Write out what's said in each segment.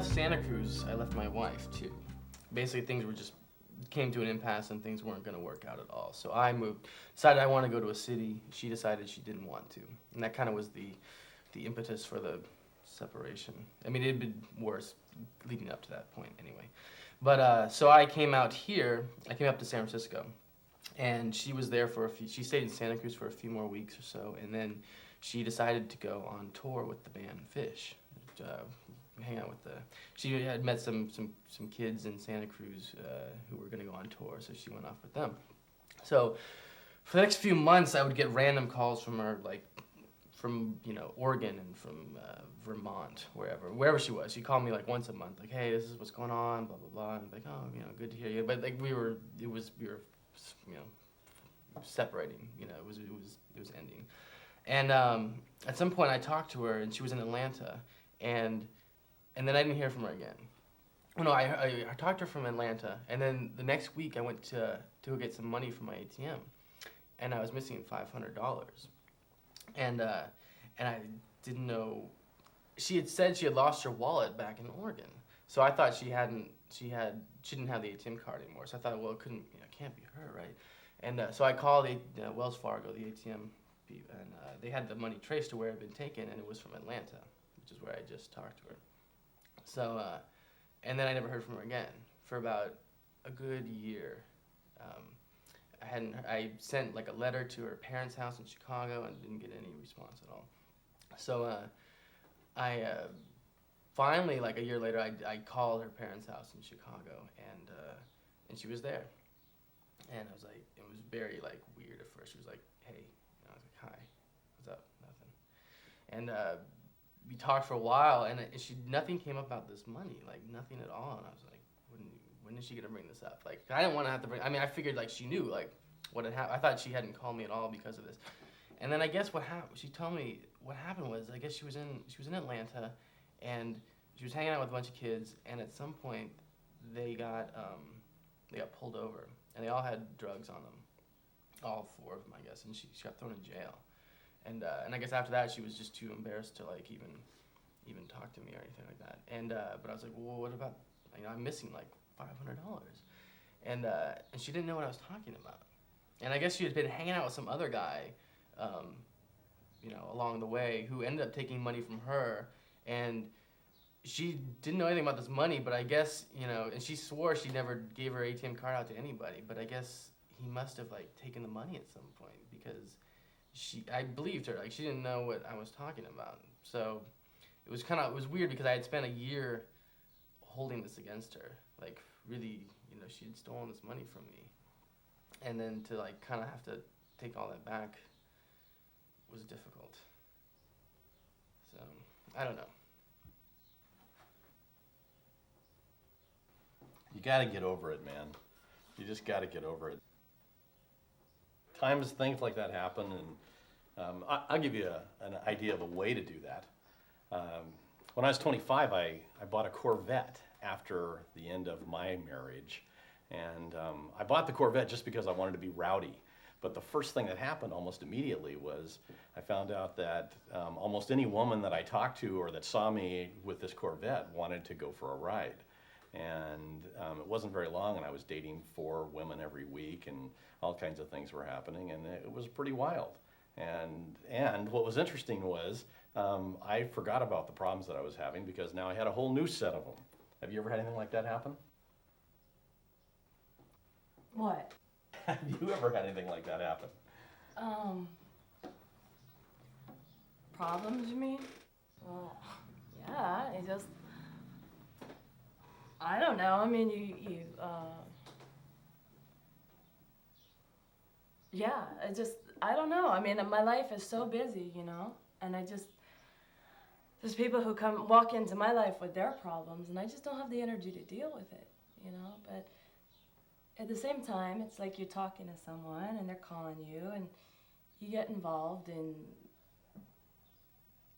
left Santa Cruz, I left my wife too. Basically, things were just came to an impasse and things weren't going to work out at all. So I moved, decided I want to go to a city. She decided she didn't want to, and that kind of was the impetus for the separation. I mean, it had been worse leading up to that point anyway. But so I came out here. I came up to San Francisco, and she was there for she stayed in Santa Cruz for a few more weeks or so, and then she decided to go on tour with the band Fish. Hang out with she had met some kids in Santa Cruz who were going to go on tour, so she went off with them. So for the next few months, I would get random calls from her, like from Oregon and from Vermont, wherever she was. She'd call me like once a month, like, hey, this is what's going on, blah blah blah, and I'm like, oh, good to hear you. But like we were separating, it was ending. And at some point I talked to her, and she was in Atlanta, and then I didn't hear from her again. Oh, no, I talked to her from Atlanta, and then the next week I went to go get some money from my ATM, and I was missing $500. And I didn't know. She had said she had lost her wallet back in Oregon, so I thought she didn't have the ATM card anymore. So I thought, well, it can't be her, right? And so I called Wells Fargo, the ATM, and they had the money traced to where it had been taken, and it was from Atlanta, which is where I just talked to her. So, and then I never heard from her again for about a good year. I sent like a letter to her parents' house in Chicago and didn't get any response at all. So I finally, like a year later, I called her parents' house in Chicago, and she was there. And I was like, it was very like weird at first. She was like, hey, I was like, hi, what's up? Nothing. And we talked for a while, and nothing came up about this money, like nothing at all. And I was like, when is she gonna bring this up? Like, I didn't want to have to bring. I mean, I figured like she knew like what had happened. I thought she hadn't called me at all because of this. And then I guess what happened? She told me what happened was, I guess she was in Atlanta, and she was hanging out with a bunch of kids, and at some point they got pulled over, and they all had drugs on them, all four of them, I guess, and she got thrown in jail. And I guess after that, she was just too embarrassed to like even talk to me or anything like that. And but I was like, well, what about, I'm missing like $500, and she didn't know what I was talking about. And I guess she had been hanging out with some other guy, along the way, who ended up taking money from her, and she didn't know anything about this money. But I guess and she swore she never gave her ATM card out to anybody. But I guess he must have like taken the money at some point, because I believed her. Like, she didn't know what I was talking about. So it was weird, because I had spent a year holding this against her. Like, really, she had stolen this money from me. And then to like kind of have to take all that back was difficult. So, I don't know. You gotta get over it, man. You just gotta get over it. Times things like that happen, and I'll give you an idea of a way to do that. When I was 25, I bought a Corvette after the end of my marriage, and I bought the Corvette just because I wanted to be rowdy. But the first thing that happened almost immediately was I found out that almost any woman that I talked to or that saw me with this Corvette wanted to go for a ride. And it wasn't very long, and I was dating 4 women every week, and all kinds of things were happening, and it was pretty wild. And what was interesting was I forgot about the problems that I was having, because now I had a whole new set of them. Have you ever had anything like that happen? What? Have you ever had anything like that happen? Problems, you mean? Well, yeah, I don't know. I mean, yeah, I don't know. I mean, my life is so busy, and there's people who walk into my life with their problems, and I just don't have the energy to deal with it, but at the same time, it's like you're talking to someone, and they're calling you, and you get involved, and,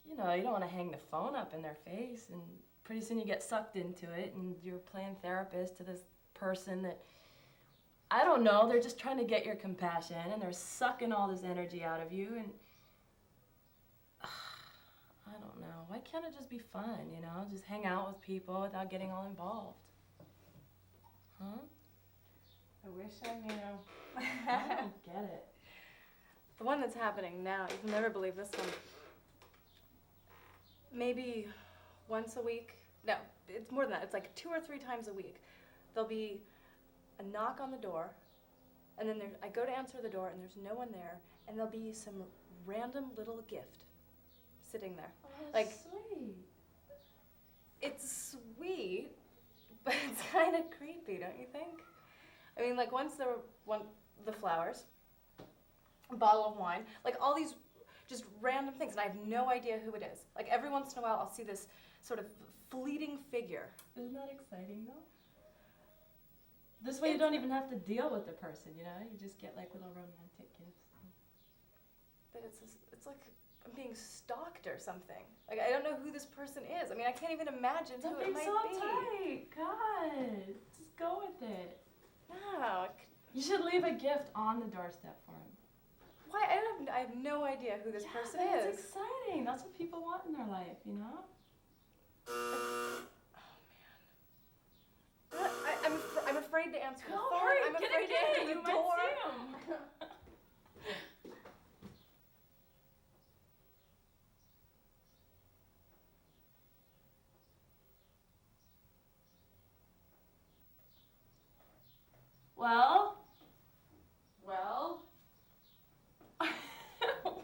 you don't want to hang the phone up in their face, and pretty soon you get sucked into it, and you're playing therapist to this person that, I don't know, they're just trying to get your compassion, and they're sucking all this energy out of you, and I don't know. Why can't it just be fun, you know? Just hang out with people without getting all involved. Huh? I wish I knew. I don't get it. The one that's happening now, you'll never believe this one. Maybe once a week. No, it's more than that. It's like 2 or 3 times a week. There'll be a knock on the door, and then I go to answer the door, and there's no one there, and there'll be some random little gift sitting there. Oh, that's Like, sweet. it's sweet, but it's kind of creepy, don't you think? I mean, like once there were the flowers, a bottle of wine, like all these just random things, and I have no idea who it is. Like every once in a while, I'll see this sort of fleeting figure. Isn't that exciting though? This way you don't even have to deal with the person, you know? You just get like little romantic gifts. But it's like I'm being stalked or something. Like I don't know who this person is. I mean, I can't even imagine who it might so be. tight. God, just go with it. No. You should leave a gift on the doorstep for him. Why? I have no idea who this person but is. It's exciting. That's what people want in their life, you know? I'm afraid to answer the Go, phone. hurry, I'm get afraid to answer you the might door. see him. Well?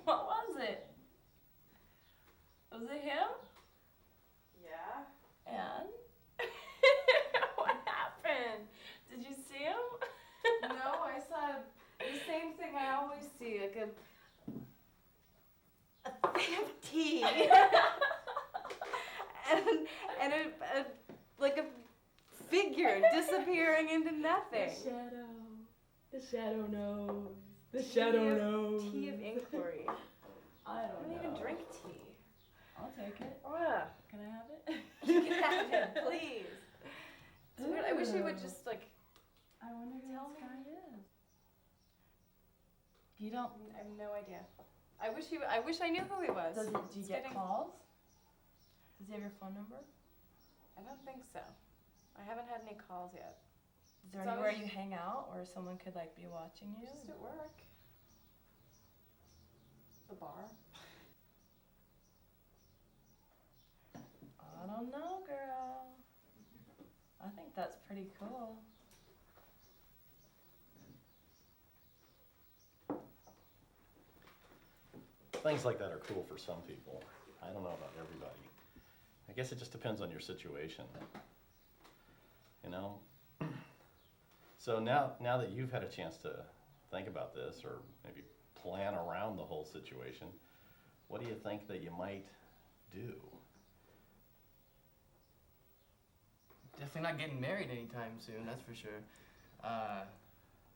What was it? Was it him? Yeah. And? What happened? Did you see him? No, I saw the same thing I always see, like a thing of tea, and like a figure disappearing into nothing. The shadow knows. The Tea of inquiry. I I don't don't know. even drink tea. I'll take it. Ugh. Can I have it? You can have it, please. It's weird. I wish he would just like. I wonder who Tell this me. guy is. You don't. I have no idea. I wish I knew who he was. Do you It's get getting- calls? Does he have your phone number? I don't think so. I haven't had any calls yet. Is there It's anywhere always- you hang out where someone could like be watching you? Just at work. The bar. I don't know, girl. I think that's pretty cool. Things like that are cool for some people. I don't know about everybody. I guess it just depends on your situation. You know? So now that you've had a chance to think about this or maybe plan around the whole situation, what do you think that you might do? Definitely not getting married anytime soon. That's for sure.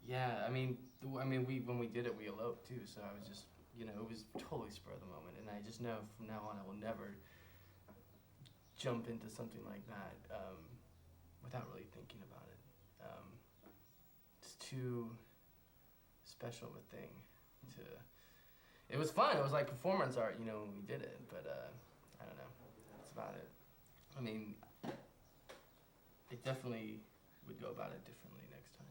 Yeah, I mean, when we did it, we eloped too. So I was just, you know, it was totally spur of the moment, and I just know from now on I will never jump into something like that without really thinking about it. It's too special of a thing to. It was fun. It was like performance art, you know, when we did it. But I don't know. That's about it. I mean, it definitely would go about it differently next time.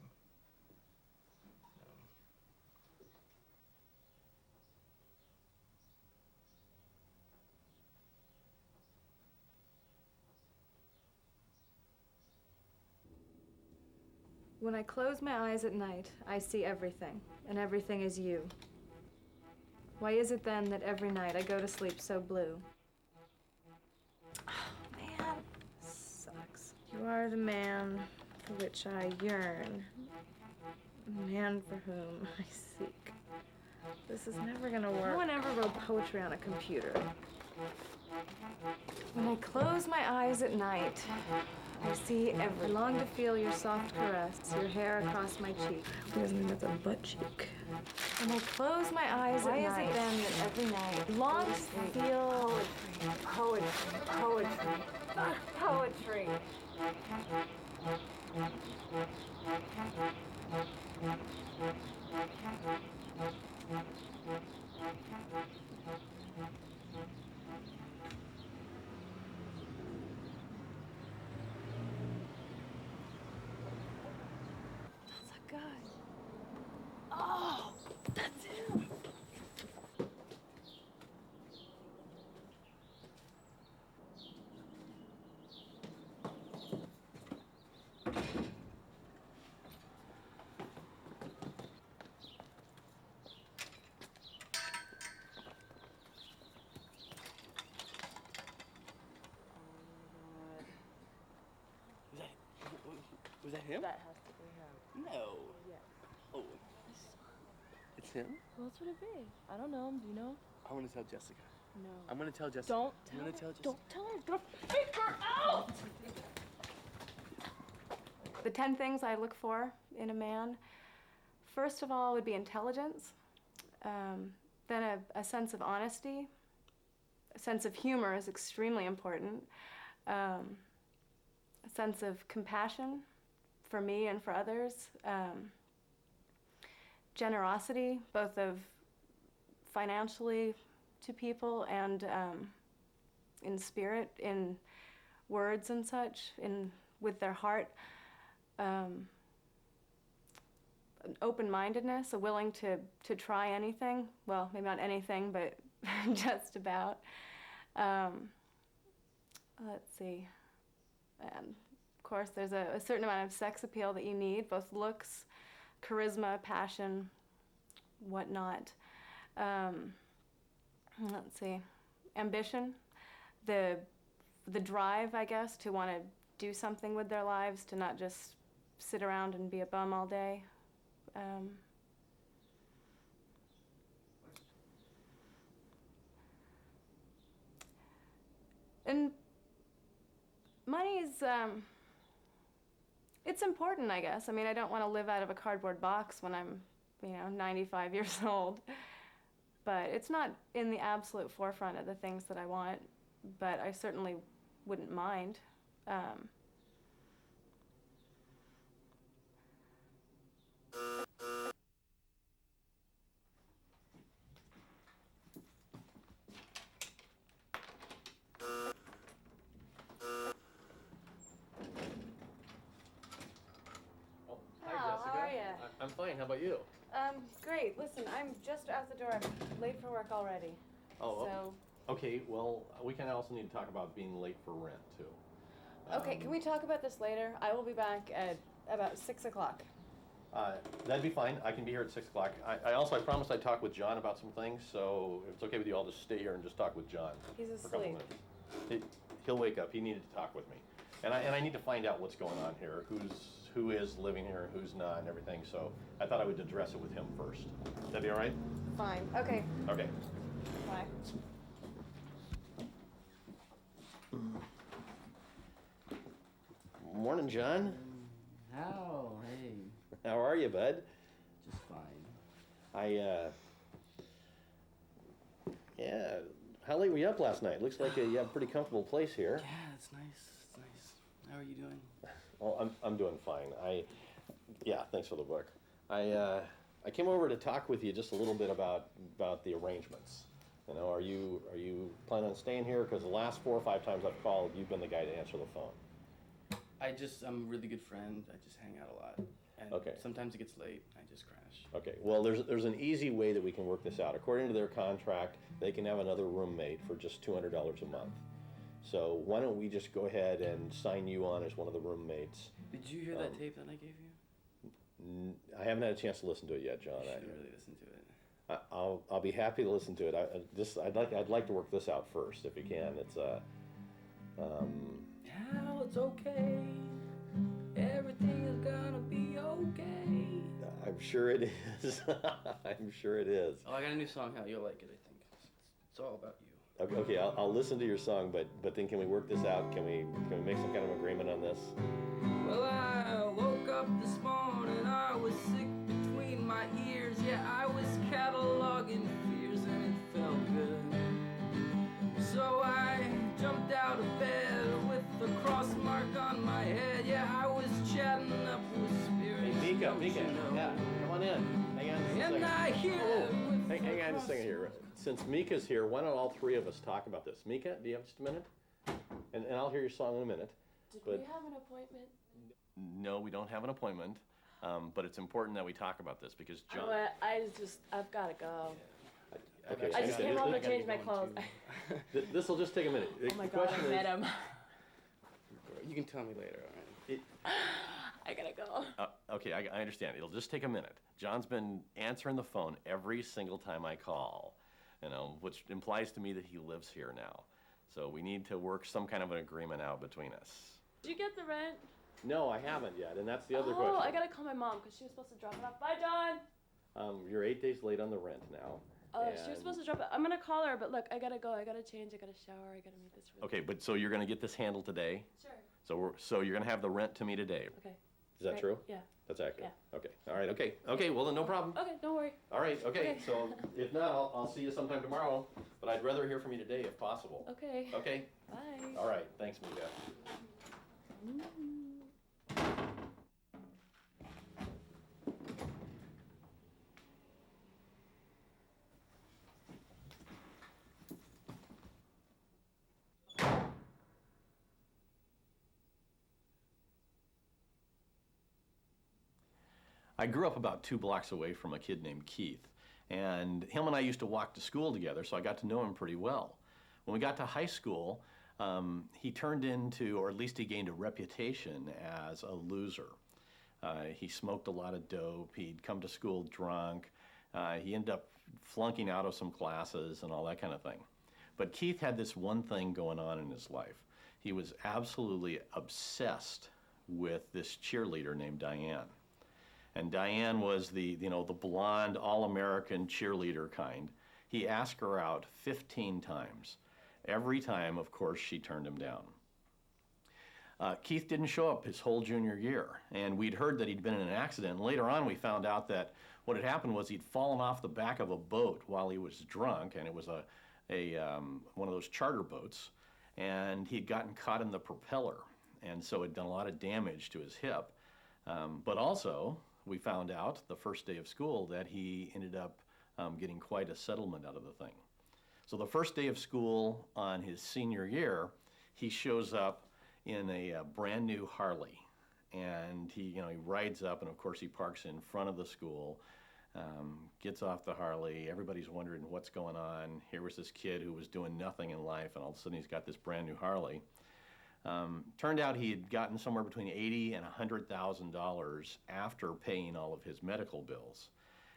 When I close my eyes at night, I see everything, and everything is you. Why is it then that every night I go to sleep so blue? Oh, man, this sucks. You are the man for which I yearn, the man for whom I seek. This is never gonna work. No one ever wrote poetry on a computer. When I close my eyes at night, I see every. I long to feel your soft caress, your hair across my cheek. That's a butt cheek. When I close my eyes at night, why is it then that every night I long to feel poetry, poetry. That's him. Was that him? That has to be him. No. Yeah. Oh. It's him? Who else would it be? I don't know him. Do you know him? I want to tell Jessica. No. I'm going to tell Jessica. Don't I'm tell going her. to tell Jessica. Don't tell her. It's gonna freak her out. The 10 things I look for in a man, first of all, would be intelligence, then a sense of honesty. A sense of humor is extremely important. A sense of compassion for me and for others. Generosity, both of financially to people and in spirit, in words and such, with their heart. An open-mindedness, a willing to try anything. Well, maybe not anything, but just about. Let's see. And of course, there's a certain amount of sex appeal that you need, both looks, charisma, passion, whatnot. Let's see. Ambition, the drive, I guess, to want to do something with their lives, to not just sit around and be a bum all day. And money is, it's important, I guess. I mean, I don't want to live out of a cardboard box when I'm, 95 years old. But it's not in the absolute forefront of the things that I want, but I certainly wouldn't mind. I'm fine. How about you? Great. Listen, I'm just out the door. I'm late for work already. Oh, So, okay. Well, we can also need to talk about being late for rent too. okay, can we talk about this later? I will be back at about 6 o'clock. That'd be fine. I can be here at 6 o'clock. I promised I'd talk with John about some things, so if it's okay with you, I'll just stay here and just talk with John. He's for a couple asleep. minutes. He'll wake up. He needed to talk with me, and I need to find out what's going on here. Who is living here, who's not, and everything. So I thought I would address it with him first. That'd be all right? Fine. Okay. Okay. Bye. Morning, John. How? Hey, How are you, bud? just fine. Yeah. How late were you up last night? Looks like you have a pretty comfortable place here. Yeah, it's nice. It's nice. How are you doing? Well, I'm doing fine. Yeah, thanks for the book. I came over to talk with you just a little bit about the arrangements. Are you planning on staying here? Because the last 4 or 5 times I've called, you've been the guy to answer the phone. I'm a really good friend. I just hang out a lot. And Okay. sometimes it gets late. I just crash. Okay. Well, there's an easy way that we can work this out. According to their contract, they can have another roommate for just $200 a month. So why don't we just go ahead and sign you on as one of the roommates? Did you hear that tape that I gave you? I haven't had a chance to listen to it yet, John. You should really listen to it. I'll be happy to listen to it. I'd like to work this out first, if you can. It's How it's okay. Everything is gonna be okay. I'm sure it is. I'm sure it is. Oh, I got a new song, Hal. You'll like it, I think. It's all about you. Okay, I'll listen to your song, but then can we work this out? Can we make some kind of agreement on this? Well, I woke up this morning, I was sick between my ears. Yeah, I was cataloging fears and it felt good. So I jumped out of bed with the cross mark on my head. Yeah, I was chatting up with spirits. Hey, Mika, don't you know? yeah, come on in. Hang on just a second. And I hear with the Hang on just a cross second here. Since Mika's here, why don't all 3 of us talk about this? Mika, do you have just a minute? And I'll hear your song in a minute. Did But- we have an appointment? No, we don't have an appointment. But it's important that we talk about this because You know John. what? I've got to go. Okay, I just came home to change my going clothes. This will just take a minute. Oh my God, I met him. You can tell me later, all right? I gotta go. Okay, I understand. It'll just take a minute. John's been answering the phone every single time I call, which implies to me that he lives here now. So we need to work some kind of an agreement out between us. Did you get the rent? No, I haven't yet, and that's the other Oh, question. I gotta call my mom because she was supposed to drop it off. Bye, John. You're 8 days late on the rent now. She was supposed to drop it. I'm gonna call her, but look, I gotta go. I gotta change. I gotta shower. I gotta meet this. Okay, but so you're gonna get this handled today? Sure. So you're gonna have the rent to me today? Okay. Is that Right. true? Yeah. That's accurate? Yeah. Okay, all right, okay. Okay, well then no problem. Okay, don't worry. All right, okay, Okay. so if not, I'll see you sometime tomorrow, but I'd rather hear from you today if possible. Okay. Okay? Bye. All right, thanks, Mika. I grew up about 2 blocks away from a kid named Keith, and him and I used to walk to school together, so I got to know him pretty well. When we got to high school, he turned into, or at least he gained a reputation as a loser. He smoked a lot of dope, he'd come to school drunk, he ended up flunking out of some classes and all that kind of thing. But Keith had this one thing going on in his life. He was absolutely obsessed with this cheerleader named Diane. And Diane was the blonde, all-American cheerleader kind. He asked her out 15 times. Every time, of course, she turned him down. Keith didn't show up his whole junior year, and we'd heard that he'd been in an accident. And later on, we found out that what had happened was he'd fallen off the back of a boat while he was drunk, and it was one of those charter boats, and he'd gotten caught in the propeller, and so it'd done a lot of damage to his hip. But also, we found out the first day of school that he ended up getting quite a settlement out of the thing. So the first day of school on his senior year, he shows up in a brand new Harley, and he rides up, and of course he parks in front of the school, gets off the Harley. Everybody's wondering what's going on. Here was this kid who was doing nothing in life, and all of a sudden he's got this brand new Harley. Turned out he had gotten somewhere between $80,000 and $100,000 after paying all of his medical bills,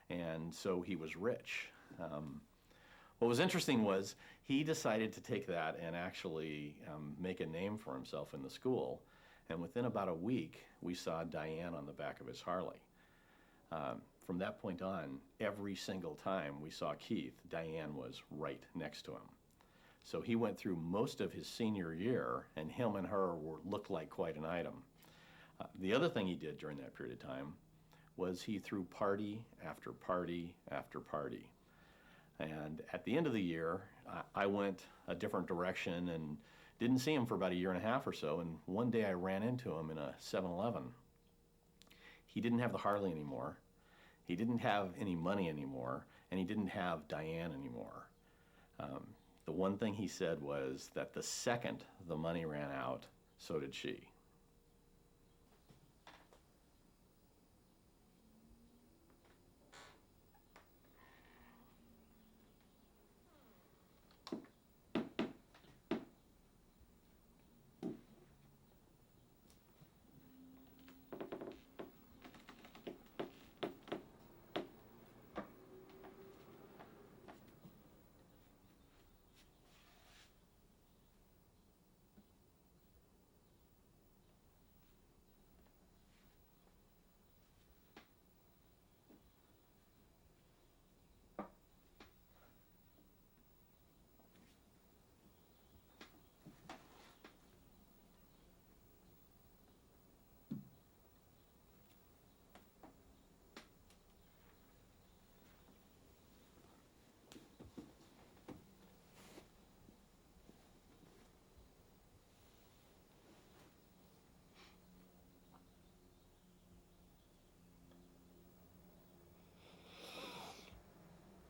and so he was rich. What was interesting was he decided to take that and actually make a name for himself in the school, and within about a week we saw Diane on the back of his Harley. From that point on, every single time we saw Keith, Diane was right next to him. So he went through most of his senior year, and him and her looked like quite an item. The other thing he did during that period of time was he threw party after party after party. And at the end of the year, I went a different direction and didn't see him for about a year and a half or so, and one day I ran into him in a 7-Eleven. He didn't have the Harley anymore, he didn't have any money anymore, and he didn't have Diane anymore. The one thing he said was that the second the money ran out, so did she.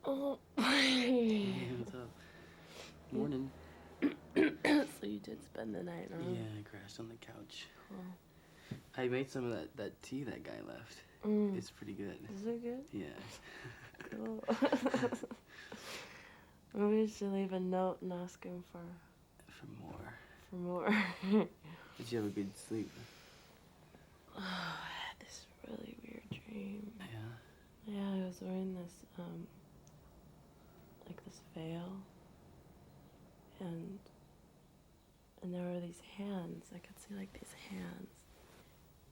Oh. What's up? Morning. So you did spend the night, huh? Yeah, I crashed on the couch. I made some of that tea that guy left. It's pretty good. Is it good? Yeah. Cool. Maybe we should leave a note and ask him for more. more. Did you have a good sleep? Oh, I had this really weird dream. Yeah. Yeah, I was wearing this, like this veil, and there were these hands. I could see like these hands.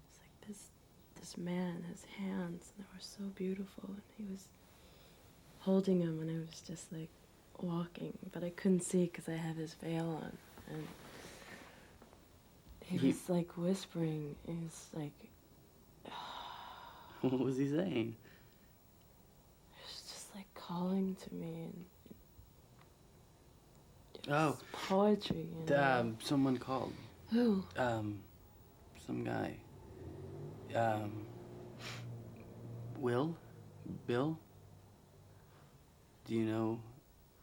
It's like this man, his hands, and they were so beautiful, and he was holding him, and I was just like walking, but I couldn't see because I had his veil on, and he was like whispering. He was like, What was he saying? he was just like calling to me, and it Oh, was poetry. You know? someone called. Who? Some guy. Bill? Do you know?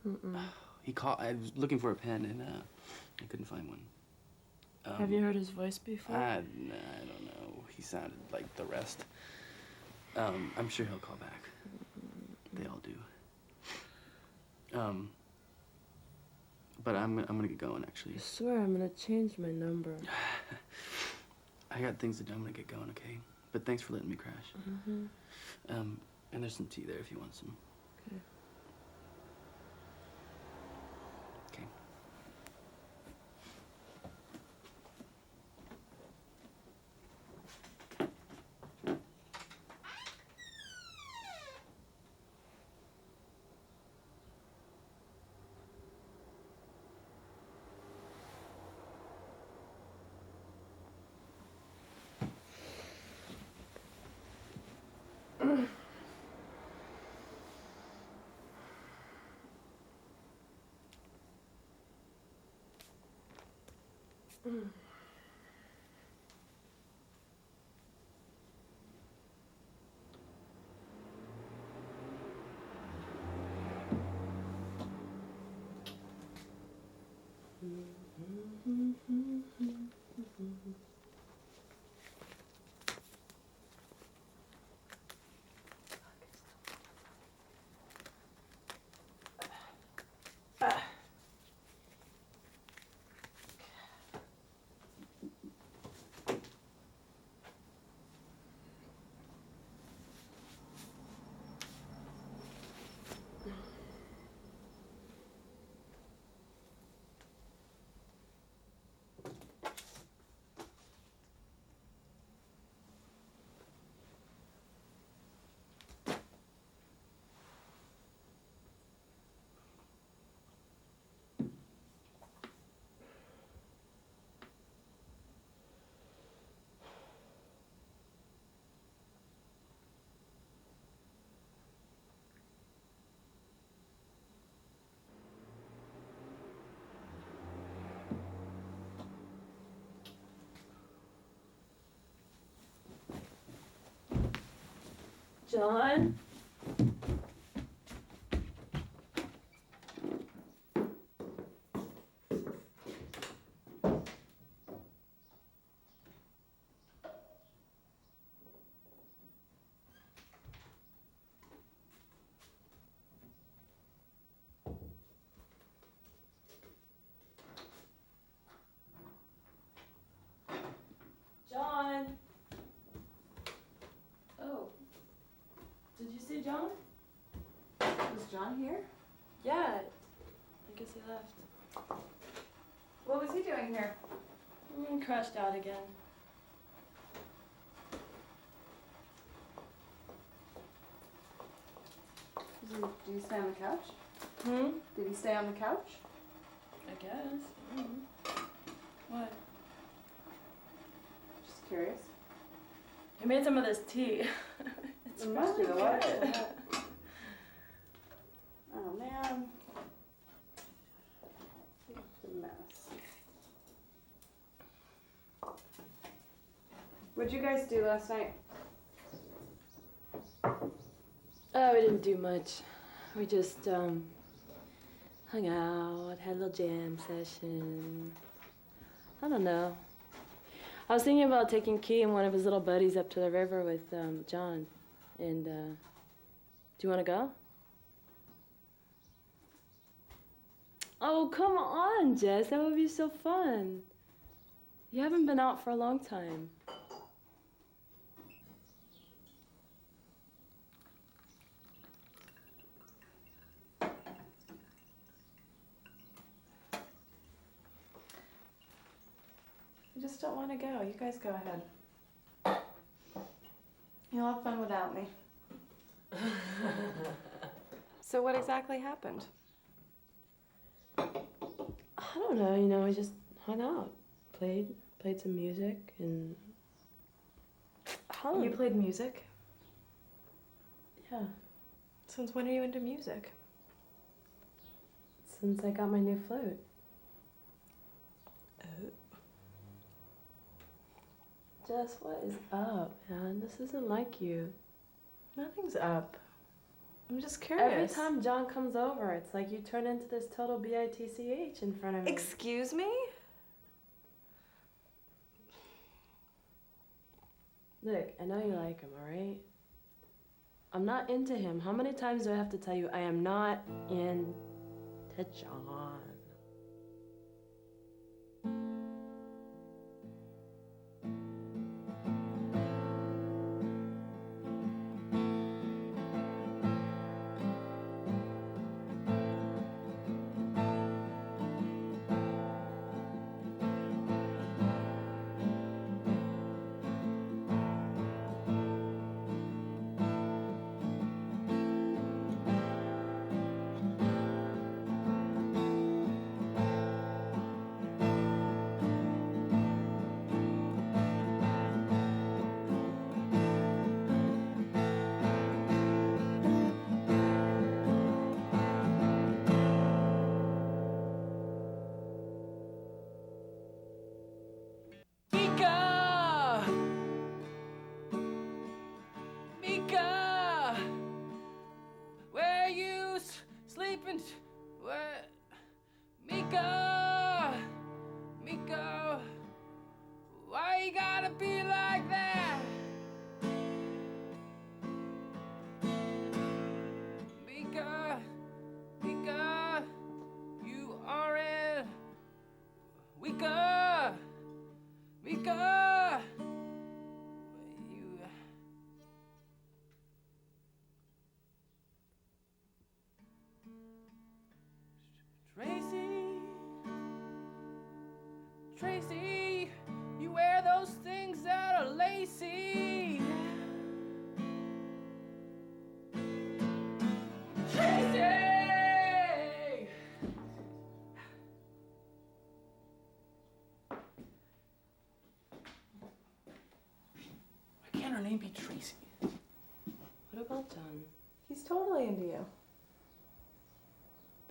Mm-mm. He called. I was looking for a pen and I couldn't find one. Have you heard his voice before? I don't know. He sounded like the rest. I'm sure he'll call back. They all do. But I'm gonna get going actually. I swear I'm gonna change my number. I got things to do. I'm gonna get going, okay? But thanks for letting me crash. Mm-hmm. And there's some tea there if you want some. Okay. Okay. John? John? Oh. Did you see John? Was John here? Yeah. I guess he left. What was he doing here? Crashed out again. Did he stay on the couch? Hmm? Did he stay on the couch? I guess. What? Just curious. He made some of this tea. It's It must be really the what? good. Oh man. It's a mess. What'd you guys do last night? Oh, we didn't do much. We just hung out, had a little jam session. I don't know. I was thinking about taking Key and one of his little buddies up to the river with John. And do you want to go? Oh, come on, Jess. That would be so fun. You haven't been out for a long time. I just don't want to go. You guys go ahead. You'll have fun without me. So what exactly happened? I don't know, you know, I just hung out, played some music, and You played music? yeah, Since when are you into music? since I got my new flute. Oh. Jess, what is up, man? This isn't like you. Nothing's up. I'm just curious. Every time John comes over, it's like you turn into this total bitch in front of me. Excuse me? Look, I know you like him, alright? I'm not into him. How many times do I have to tell you I am not into John? Mika! Mika! Where you sleeping? Where? Mika! Mika! Why you gotta be like that? Mika! Mika! You aren't... Mika! Mika! You... Tracy, you wear those things that are lacy. Tracy! Why can't her name be Tracy? What about John? He's totally into you.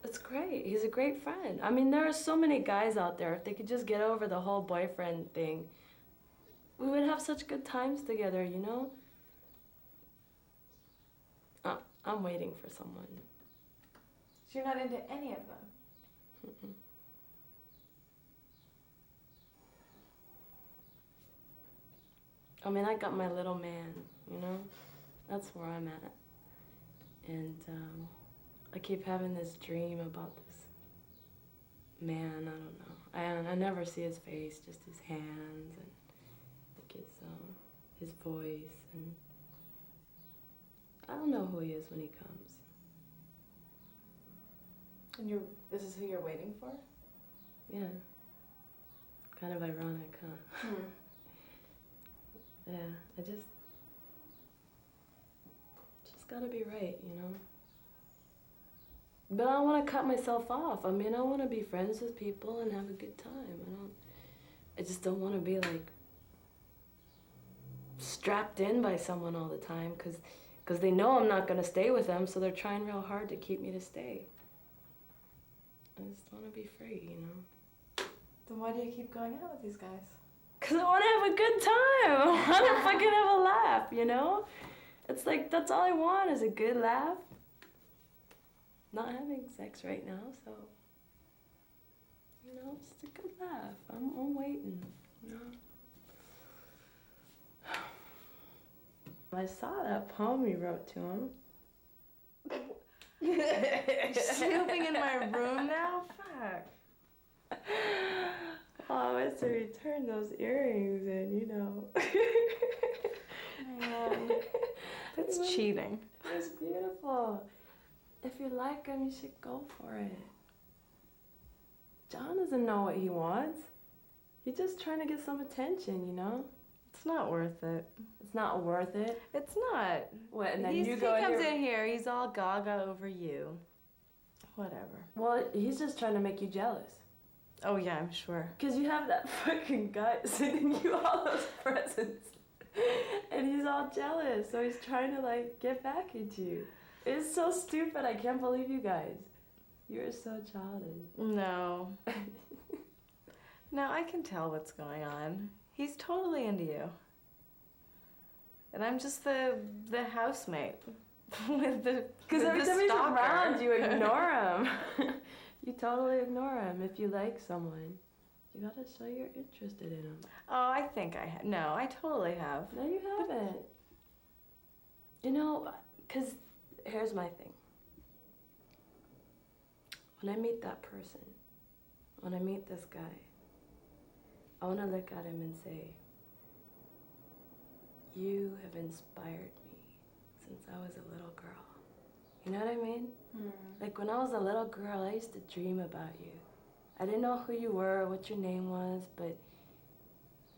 That's great. He's a great friend. I mean, there are so many guys out there. If they could just get over the whole boyfriend thing, we would have such good times together, you know? I'm waiting for someone. So you're not into any of them? Mm-mm. I mean, I got my little man, you know? That's where I'm at. And I keep having this dream about this man, I don't know. I never see his face, just his hands and like his voice. And I don't know who he is when he comes. And this is who you're waiting for? Yeah. Kind of ironic, huh? Yeah, I just gotta be right, you know? But I don't want to cut myself off. I mean, I want to be friends with people and have a good time. I just don't want to be like strapped in by someone all the time because they know I'm not going to stay with them, so they're trying real hard to keep me to stay. I just want to be free, you know? Then why do you keep going out with these guys? Because I want to have a good time. I want to fucking have a laugh, you know? It's like, that's all I want is a good laugh. Not having sex right now, so, you know, just a good laugh. I'm waiting, you know? I saw that poem you wrote to him. You're snooping in my room now? Fuck. Oh, I was to return those earrings and, you know. Man, that's cheating. It was beautiful. If you like him, you should go for it. John doesn't know what he wants. He's just trying to get some attention, you know? It's not worth it. It's not worth it. It's not. What, and then He you go comes here. in here, he's all gaga over you. Whatever. Well, he's just trying to make you jealous. Oh yeah, I'm sure. Because you have that fucking guy sending you all those presents. And he's all jealous, so he's trying to, like, get back at you. It's so stupid. I can't believe you guys. You're so childish. No. No, I can tell what's going on. He's totally into you. And I'm just the housemate with the Because every time he's stalker. around, you ignore him. You totally ignore him if you like someone. You gotta show you're interested in him. Oh, I think I have. No, I totally have. No, you haven't. You know, because here's my thing. When I meet that person, when I meet this guy, I want to look at him and say, you have inspired me since I was a little girl. You know what I mean? Like when I was a little girl, I used to dream about you. I didn't know who you were, what your name was, but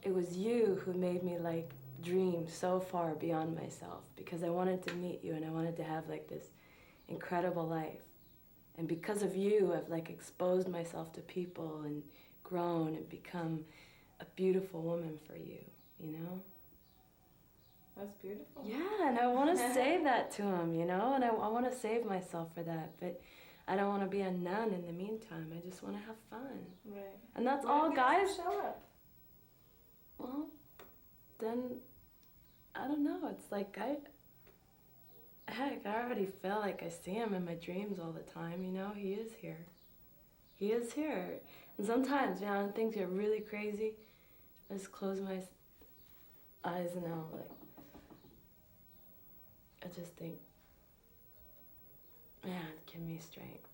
it was you who made me like dream so far beyond myself because I wanted to meet you and I wanted to have like this incredible life. And because of you, I've like exposed myself to people and grown and become a beautiful woman for you, you know? That's beautiful. Yeah, and I want to say that to him, you know? And I want to save myself for that, but I don't want to be a nun in the meantime. I just want to have fun. Right. And that's What all if he guys... doesn't show up? Well, then, I don't know. It's like heck, I already feel like I see him in my dreams all the time, you know? He is here. He is here. And sometimes, you know, things get really crazy. I just close my eyes and I'll like, I just think, man, give me strength.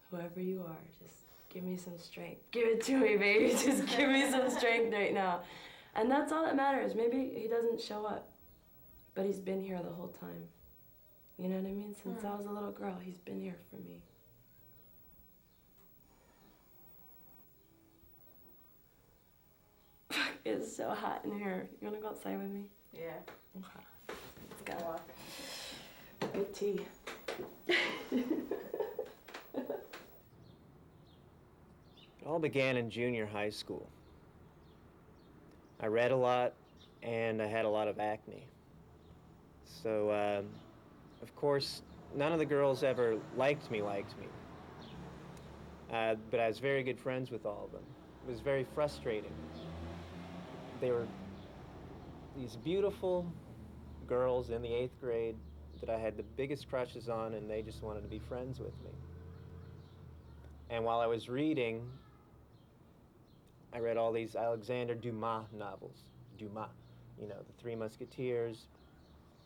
Whoever you are, just give me some strength. Give it to me, baby. Just give me some strength right now. And that's all that matters. Maybe he doesn't show up, but he's been here the whole time. You know what I mean? Since I was a little girl, he's been here for me. It's so hot in here. You wanna go outside with me? Yeah. Okay. Let's go. Good tea. It all began in junior high school. I read a lot, and I had a lot of acne. So, of course, none of the girls ever liked me. But I was very good friends with all of them. It was very frustrating. They were these beautiful girls in the 8th grade that I had the biggest crushes on, and they just wanted to be friends with me. And while I was reading, I read all these Alexander Dumas novels. Dumas, you know, The Three Musketeers,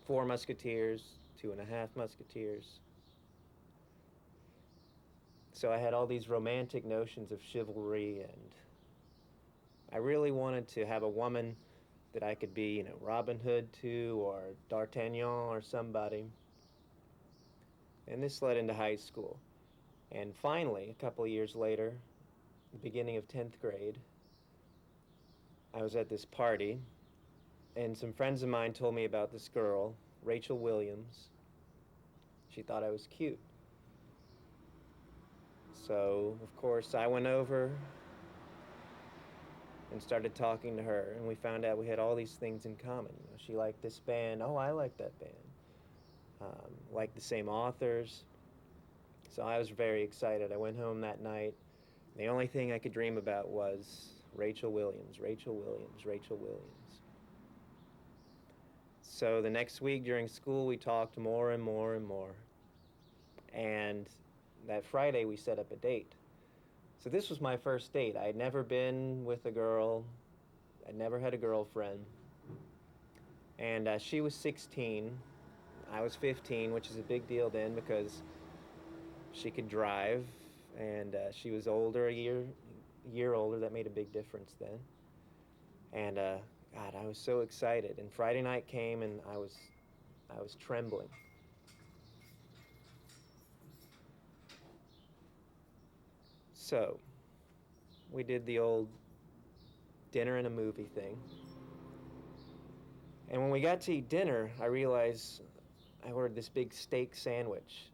Four Musketeers, Two and a Half Musketeers. So I had all these romantic notions of chivalry, and I really wanted to have a woman that I could be, you know, Robin Hood to, or D'Artagnan or somebody. And this led into high school. And finally, a couple of years later, the beginning of 10th grade, I was at this party, and some friends of mine told me about this girl, Rachel Williams. She thought I was cute. So, of course, I went over and started talking to her, and we found out we had all these things in common. You know, she liked this band. Oh, I like that band. Liked the same authors. So I was very excited. I went home that night. The only thing I could dream about was Rachel Williams, Rachel Williams, Rachel Williams. So the next week during school, we talked more and more and more. And that Friday, we set up a date. So this was my first date. I had never been with a girl. I'd never had a girlfriend. And she was 16. I was 15, which is a big deal then because she could drive, and she was older, a year older. That made a big difference then. And God, I was so excited. And Friday night came, and I was trembling. So, we did the old dinner and a movie thing. And when we got to eat dinner, I realized I ordered this big steak sandwich.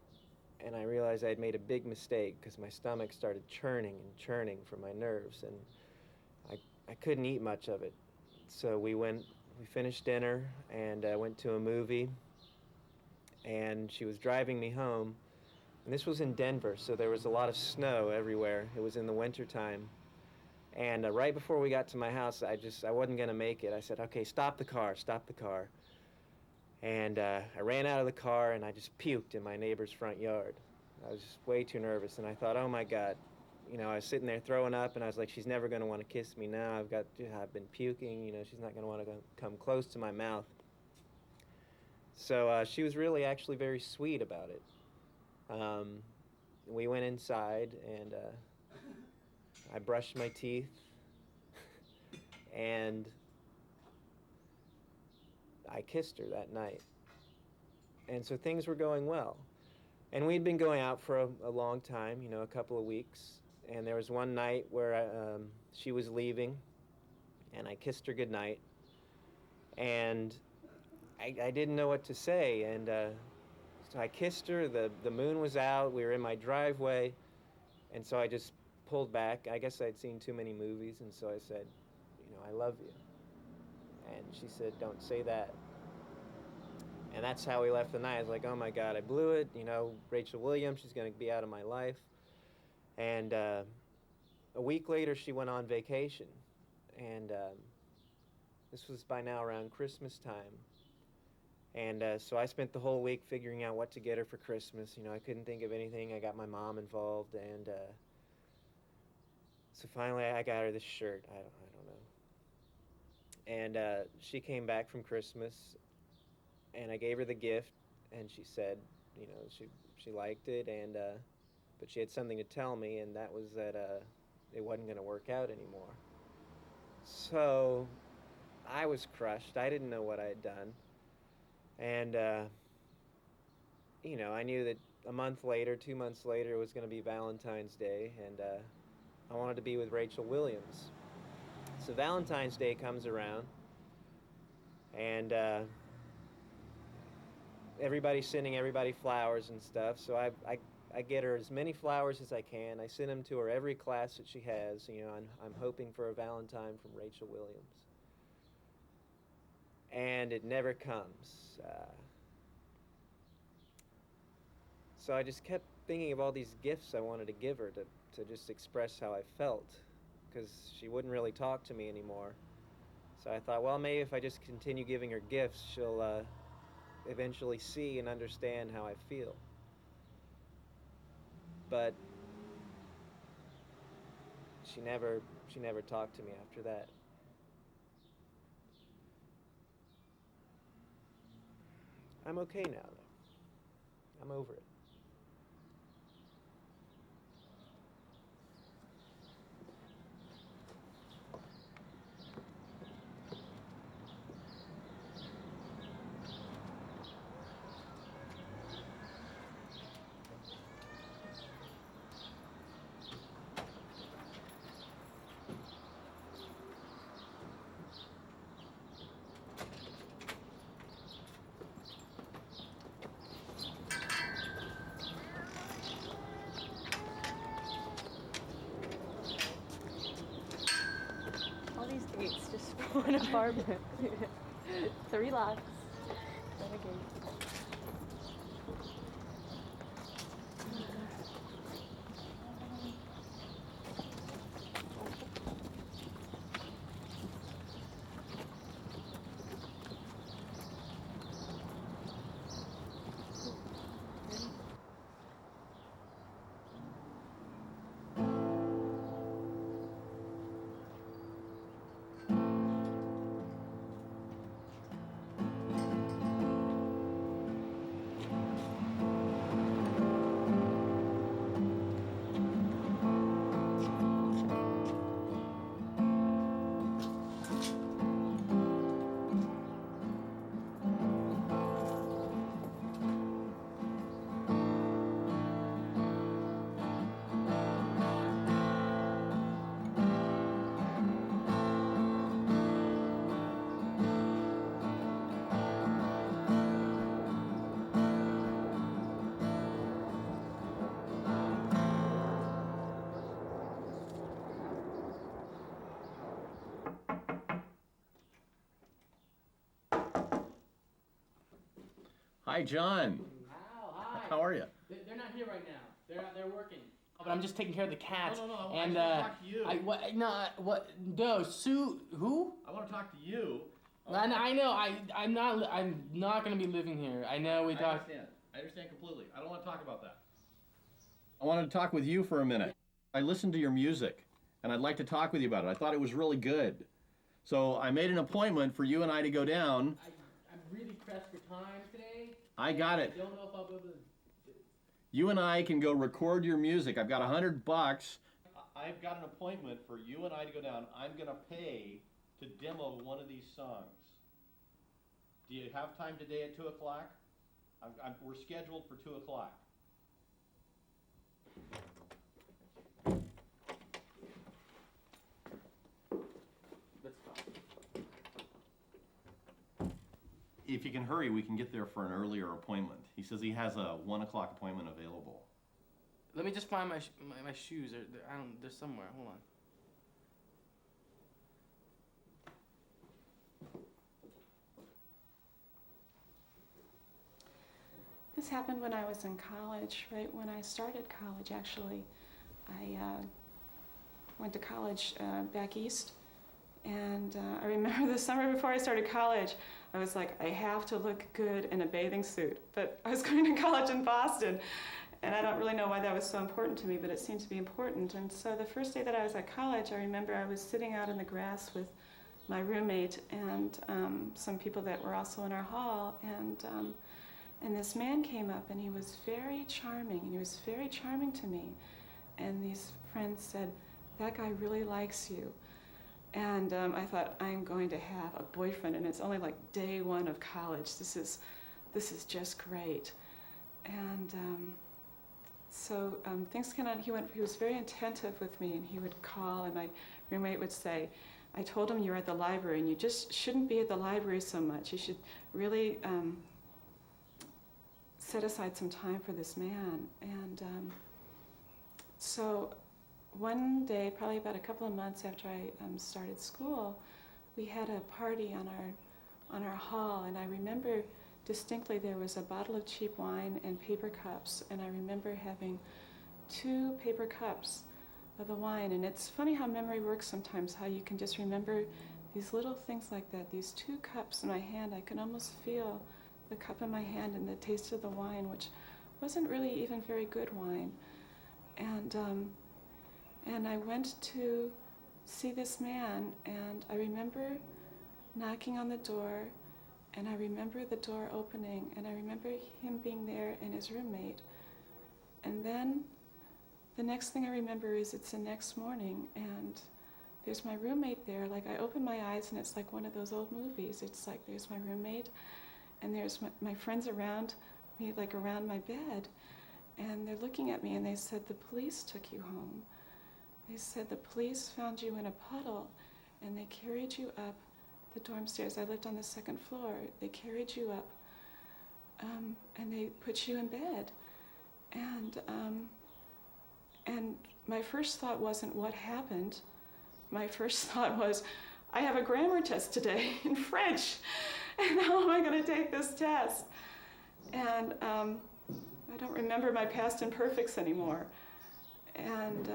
And I realized I had made a big mistake because my stomach started churning and churning from my nerves, and I couldn't eat much of it. So we finished dinner and went to a movie, and she was driving me home. And this was in Denver, so there was a lot of snow everywhere. It was in the wintertime. And right before we got to my house, I wasn't gonna make it. I said, okay, stop the car. And I ran out of the car and I just puked in my neighbor's front yard. I was just way too nervous, and I thought, oh my God. You know, I was sitting there throwing up, and I was like, she's never gonna wanna kiss me now. I've been puking, you know, she's not gonna wanna come close to my mouth. So she was really actually very sweet about it. We went inside, and I brushed my teeth, and I kissed her that night. And so things were going well. And we'd been going out for a long time, you know, a couple of weeks. And there was one night where she was leaving, and I kissed her goodnight. And I didn't know what to say. And so I kissed her. The moon was out. We were in my driveway. And so I just pulled back. I guess I'd seen too many movies. And so I said, you know, I love you. And she said, don't say that. And that's how we left the night. I was like, oh my God, I blew it. You know, Rachel Williams, she's going to be out of my life. And a week later, she went on vacation. And this was by now around Christmas time. And so I spent the whole week figuring out what to get her for Christmas. You know, I couldn't think of anything. I got my mom involved. And so finally, I got her this shirt. I don't know. And she came back from Christmas. And I gave her the gift, and she said, you know, she liked it, and but she had something to tell me, and that was that it wasn't going to work out anymore. So I was crushed. I didn't know what I had done, and you know, I knew that a month later, 2 months later, it was going to be Valentine's Day, and I wanted to be with Rachel Williams. So Valentine's Day comes around, and everybody's sending everybody flowers and stuff, so I get her as many flowers as I can. I send them to her every class that she has. You know, I'm hoping for a Valentine from Rachel Williams. And it never comes. So I just kept thinking of all these gifts I wanted to give her to just express how I felt, because she wouldn't really talk to me anymore. So I thought, well, maybe if I just continue giving her gifts, she'll eventually see and understand how I feel. But she never talked to me after that. I'm okay now, though. I'm over it. All these dates just for an apartment. 3 lots. Renegade. Hi, John. Wow, hi. How are you? They're not here right now. They're out there working. Oh, but I'm just taking care of the cats. No, I and want to talk to you. No, Sue, who? I want to talk to you. I know. I'm not gonna be living here. I know we talked. I understand completely. I don't want to talk about that. I wanted to talk with you for a minute. I listened to your music, and I'd like to talk with you about it. I thought it was really good. So I made an appointment for you and I to go down. I'm really pressed for time today. I got it. I don't know if I'll be able to. You and I can go record your music. I've got $100. I've got an appointment for you and I to go down. I'm gonna pay to demo one of these songs. Do you have time today at 2 o'clock? We're scheduled for 2 o'clock. Let's talk. If you can hurry, we can get there for an earlier appointment. He says he has a 1 o'clock appointment available. Let me just find my shoes. They're somewhere. Hold on. This happened when I was in college, right when I started college, actually. I went to college back east, and I remember the summer before I started college, I was like, I have to look good in a bathing suit. But I was going to college in Boston, and I don't really know why that was so important to me, but it seemed to be important. And so the first day that I was at college, I remember I was sitting out in the grass with my roommate and some people that were also in our hall, and this man came up, and he was very charming, and he was very charming to me. And these friends said, that guy really likes you. And I thought, I'm going to have a boyfriend, and it's only like day one of college. This is just great. And so things came on. He was very attentive with me, and he would call, and my roommate would say, I told him you were at the library, and you just shouldn't be at the library so much. You should really set aside some time for this man. And so one day, probably about a couple of months after I started school, we had a party on our hall, and I remember distinctly there was a bottle of cheap wine and paper cups, and I remember having 2 paper cups of the wine. And it's funny how memory works sometimes, how you can just remember these little things like that. These 2 cups in my hand, I can almost feel the cup in my hand and the taste of the wine, which wasn't really even very good wine. And I went to see this man, and I remember knocking on the door, and I remember the door opening, and I remember him being there and his roommate. And then the next thing I remember is it's the next morning, and there's my roommate there. Like, I open my eyes, and it's like one of those old movies. It's like there's my roommate, and there's my friends around me, like around my bed, and they're looking at me, and they said, the police took you home. They said the police found you in a puddle, and they carried you up the dorm stairs. I lived on the 2nd floor. They carried you up, and they put you in bed. And my first thought wasn't what happened. My first thought was, I have a grammar test today in French, and how am I going to take this test? And I don't remember my past imperfects anymore. And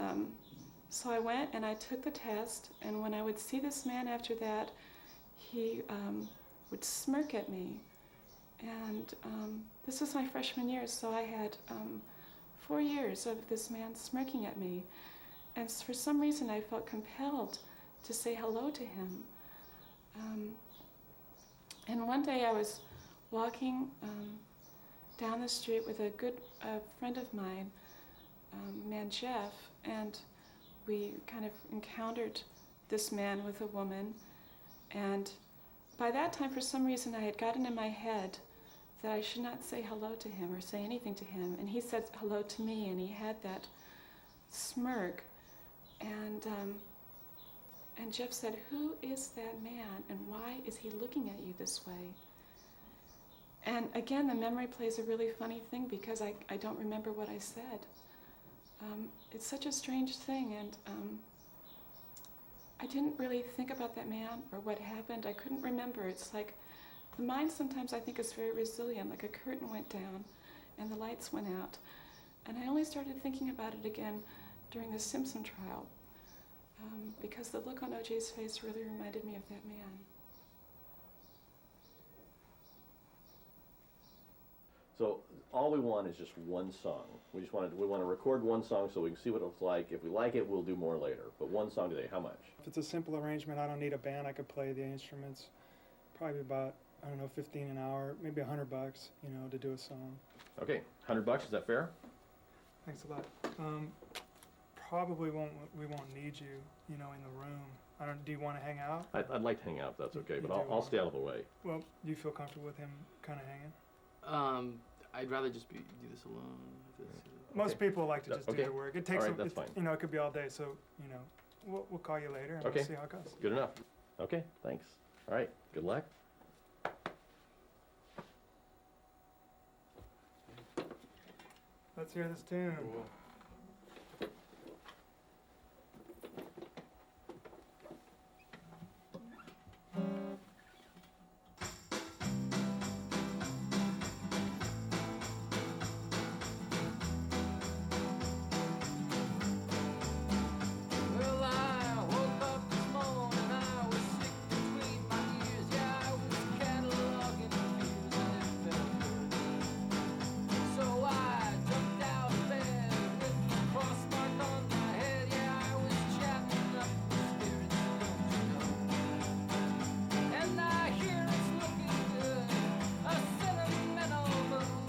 so I went and I took the test, and when I would see this man after that, he would smirk at me. And this was my freshman year, so I had 4 years of this man smirking at me. And for some reason, I felt compelled to say hello to him. And one day I was walking down the street with a good friend of mine, man Jeff, and we kind of encountered this man with a woman. And by that time, for some reason, I had gotten in my head that I should not say hello to him or say anything to him. And he said hello to me, and he had that smirk. And Jeff said, who is that man, and why is he looking at you this way? And again, the memory plays a really funny thing, because I don't remember what I said. It's such a strange thing, and I didn't really think about that man or what happened. I couldn't remember. It's like The mind sometimes I think is very resilient, like a curtain went down and the lights went out. And I only started thinking about it again during the Simpson trial, because the look on O.J.'s face really reminded me of that man. So all we want is just one song. We want to record one song so we can see what it's like. If we like it, we'll do more later. But one song today, how much? If it's a simple arrangement, I don't need a band. I could play the instruments. Probably about, I don't know, 15 an hour, maybe $100, you know, to do a song. Okay, $100, is that fair? Thanks a lot. Probably we won't need you, you know, in the room. Do you want to hang out? I'd like to hang out if that's okay, but You do. I'll stay out of the way. Well, do you feel comfortable with him kind of hanging? I'd rather just do this alone. Most people like to just do Okay. their work. It takes, All right, that's fine. you know, it could be all day. So, you know, we'll call you later and Okay. we'll see how it goes. Good enough. Okay, thanks. All right, good luck. Let's hear this tune. Well, I woke up this morning, I was sick between my ears. Yeah, I was cataloging fears and it felt good. So I jumped out of bed with a cross mark on my head. Yeah, I was chatting up the spirits, don't you know? And I hear it's looking good, a sentimental moon,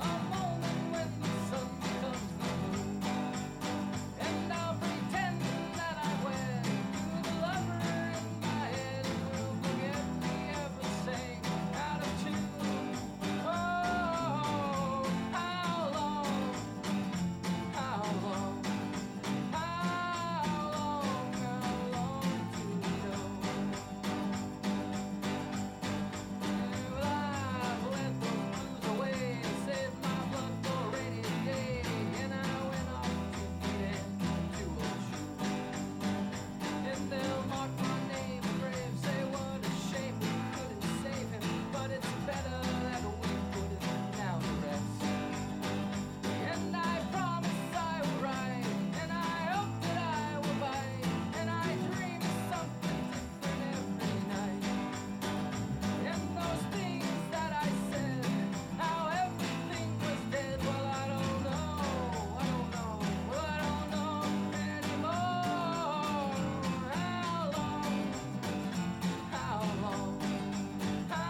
a moment when the sun becomes the moon. And I'll pretend that I wed to the lover in my head who will forget me ever sang out of tune. Oh, how long, how long, how long, how long to go? Well, I've let those blues away and saved my blood for a rainy day, and I went off to the end to a shoe. And they'll mark my name engraved, say what a shame we couldn't save him, but it's better that we put him down to rest. And I promise I will write, and I hope that I will bite, and I dream of something different every night. And those things that I said, how everything was dead, well I don't know, well I don't know anymore. How long, how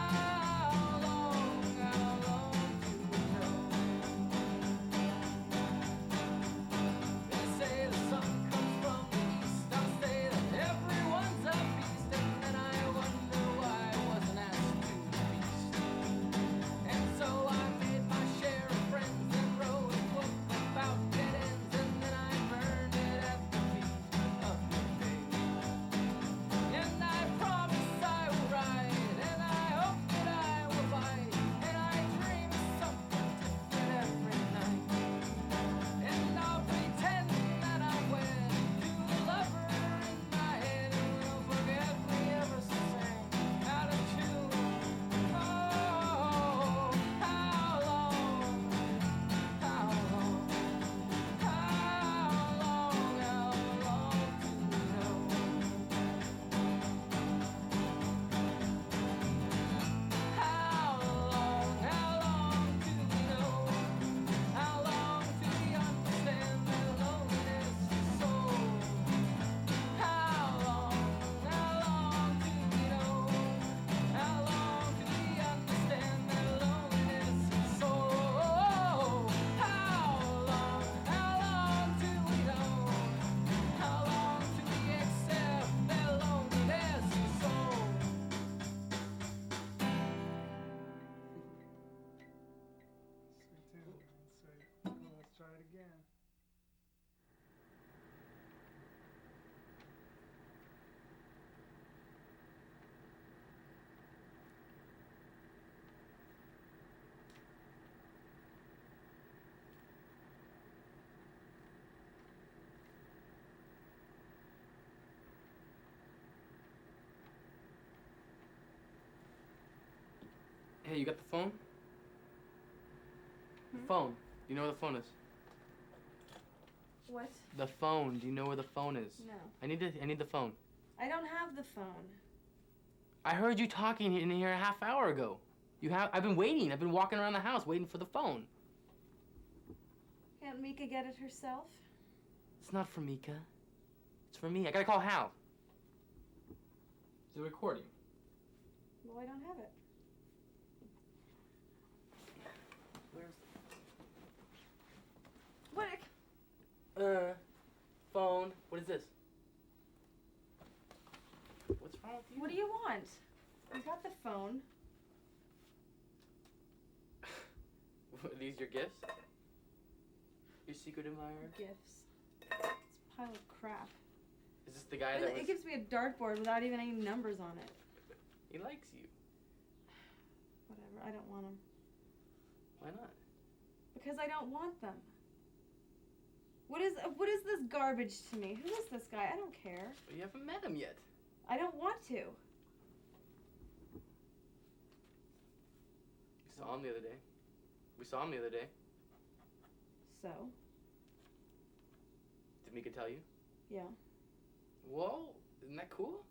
long, how long to go? They say the sun comes from the east, I say that everyone's a beast, and then I wonder why I wasn't asked to the feast. And so I made my share of friends and wrote a book about dead ends, and then I burned it at the feet of the pig. And I promise I will write, and I hope that I will bite, and I dream of something different every night. And I'll pretend that I'm wed to the lover in my head who will forget me ever sang out of tune. Oh, how long, how long, how long to go? How long to know? How long to understand the loneliness of soul? How long to know? How long to understand the loneliness of soul? How long to know? How long to accept the loneliness of soul? Sweet tune. Sweet. Well, let's try it again. Hey, you got the phone? The phone. Do you know where the phone is? What? The phone. Do you know where the phone is? No. I need the phone. I don't have the phone. I heard you talking in here a half hour ago. I've been waiting. I've been walking around the house waiting for the phone. Can't Mika get it herself? It's not for Mika. It's for me. I gotta call Hal. Is it recording? Well, I don't have it. Where's What? Phone. What is this? What's wrong with you? What do you want? I got the phone. Are these your gifts? Your secret admirer? Gifts. It's a pile of crap. Is this the guy that was... It gives me a dartboard without even any numbers on it. He likes you. Whatever, I don't want them. Why not? Because I don't want them. What is this garbage to me? Who is this guy? I don't care. But you haven't met him yet. I don't want to. You saw him the other day. We saw him the other day. So? Did Mika tell you? Yeah. Whoa, isn't that cool?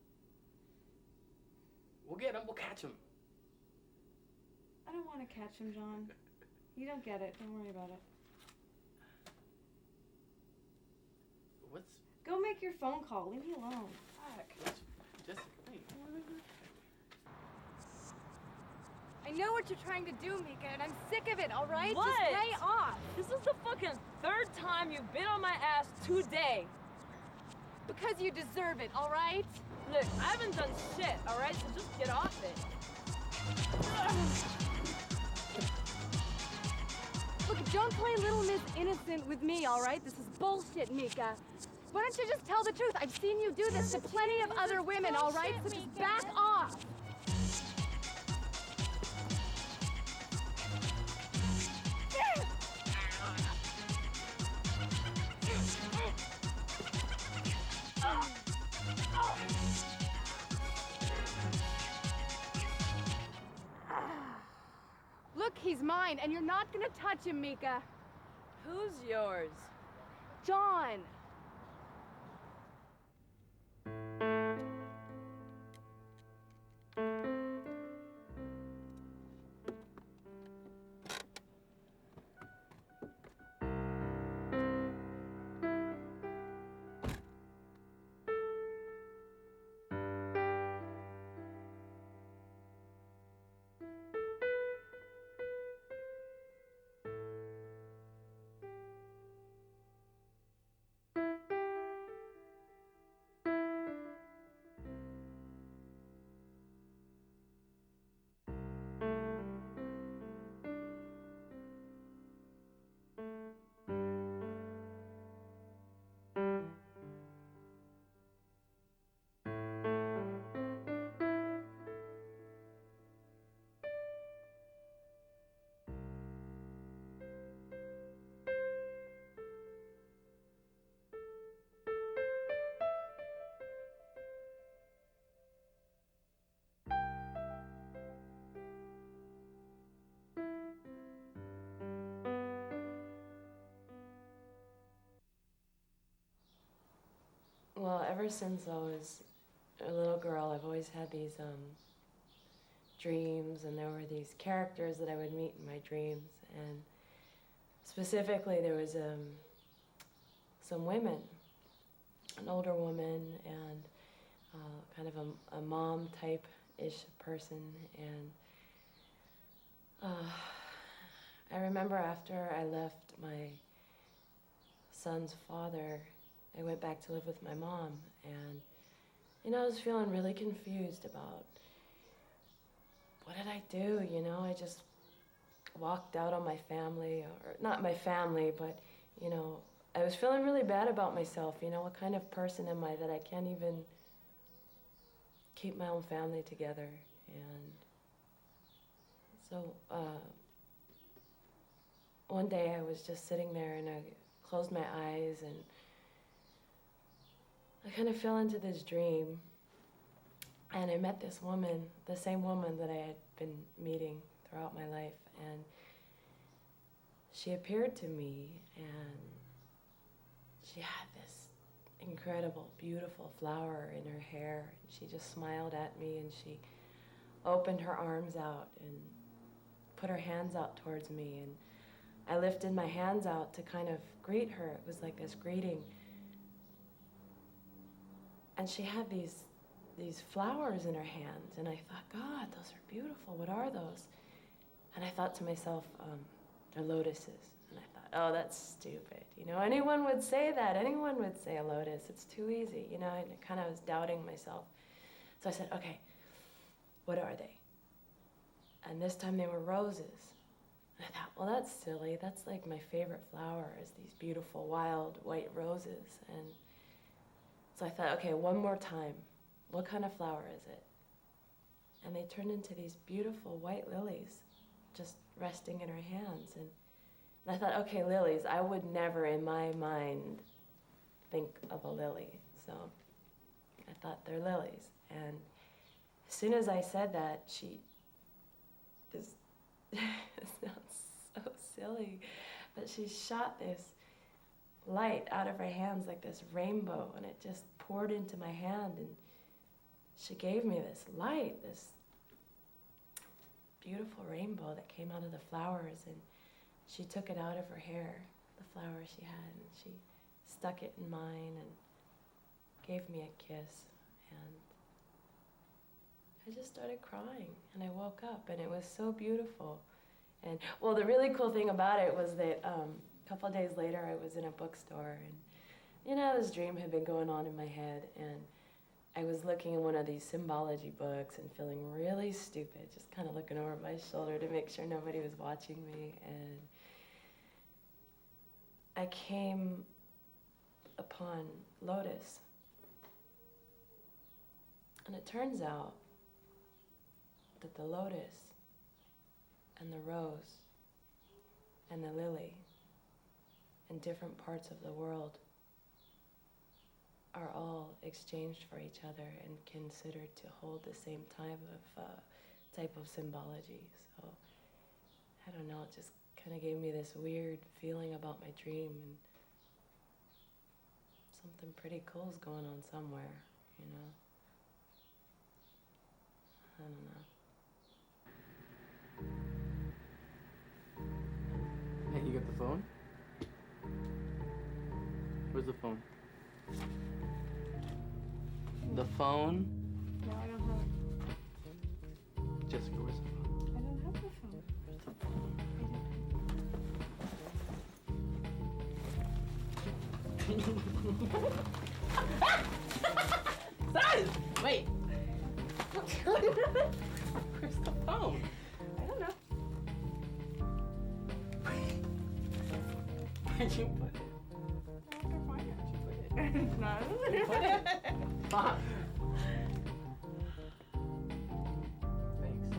We'll get him. We'll catch him. I don't want to catch him, John. You don't get it. Don't worry about it. What's... Go make your phone call. Leave me alone. Fuck. Jessica, wait. I know what you're trying to do, Mika, and I'm sick of it, all right? What? Just lay off. This is the fucking third time you've been on my ass today. Because you deserve it, all right? Look, I haven't done shit, all right? So just get off it. Look, don't play Little Miss Innocent with me, all right? This is bullshit, Mika. Why don't you just tell the truth? I've seen you do this to plenty of other women, all right? So just back off. Look, he's mine, and you're not gonna touch him, Mika. Who's yours? John. Well, ever since I was a little girl, I've always had these dreams, and there were these characters that I would meet in my dreams. And specifically, there was some women, an older woman and kind of a mom type-ish person. And I remember after I left my son's father, I went back to live with my mom, and, you know, I was feeling really confused about what did I do, you know? I just walked out on my family, or not my family, but, you know, I was feeling really bad about myself, you know, what kind of person am I that I can't even keep my own family together? And so, one day I was just sitting there and I closed my eyes and I kind of fell into this dream, and I met this woman, the same woman that I had been meeting throughout my life. And she appeared to me, and she had this incredible, beautiful flower in her hair. She just smiled at me, and she opened her arms out and put her hands out towards me. And I lifted my hands out to kind of greet her. It was like this greeting. And she had these flowers in her hands, and I thought, God, those are beautiful. What are those? And I thought to myself, they're lotuses. And I thought, oh, that's stupid. You know, anyone would say that. Anyone would say a lotus. It's too easy, you know, and I kind of was doubting myself. So I said, okay, what are they? And this time they were roses. And I thought, well, that's silly. That's like my favorite flower, is these beautiful wild white roses. And so I thought, okay, one more time. What kind of flower is it? And they turned into these beautiful white lilies, just resting in her hands. And I thought, okay, lilies. I would never in my mind think of a lily. So I thought they're lilies. And as soon as I said that, it sounds so silly, but she shot this light out of her hands like this rainbow, and it just poured into my hand, and she gave me this light, this beautiful rainbow that came out of the flowers, and she took it out of her hair, the flower she had, and she stuck it in mine and gave me a kiss, and I just started crying, and I woke up, and it was so beautiful. And well, the really cool thing about it was that a couple of days later I was in a bookstore, and you know, this dream had been going on in my head, and I was looking in one of these symbology books and feeling really stupid, just kind of looking over my shoulder to make sure nobody was watching me, and I came upon lotus. And it turns out that the lotus and the rose and the lily in different parts of the world are all exchanged for each other and considered to hold the same type of symbology. So I don't know, it just kind of gave me this weird feeling about my dream, and something pretty cool is going on somewhere, you know? I don't know. Hey, you got the phone? Where's the phone? The phone? No, I don't have Jessica, where's the phone? I don't have the phone. Where's the phone? Guys, wait. Where's the phone? I don't know. Where'd you put it? I have to find it. It's not. Put it. Fuck. Thanks.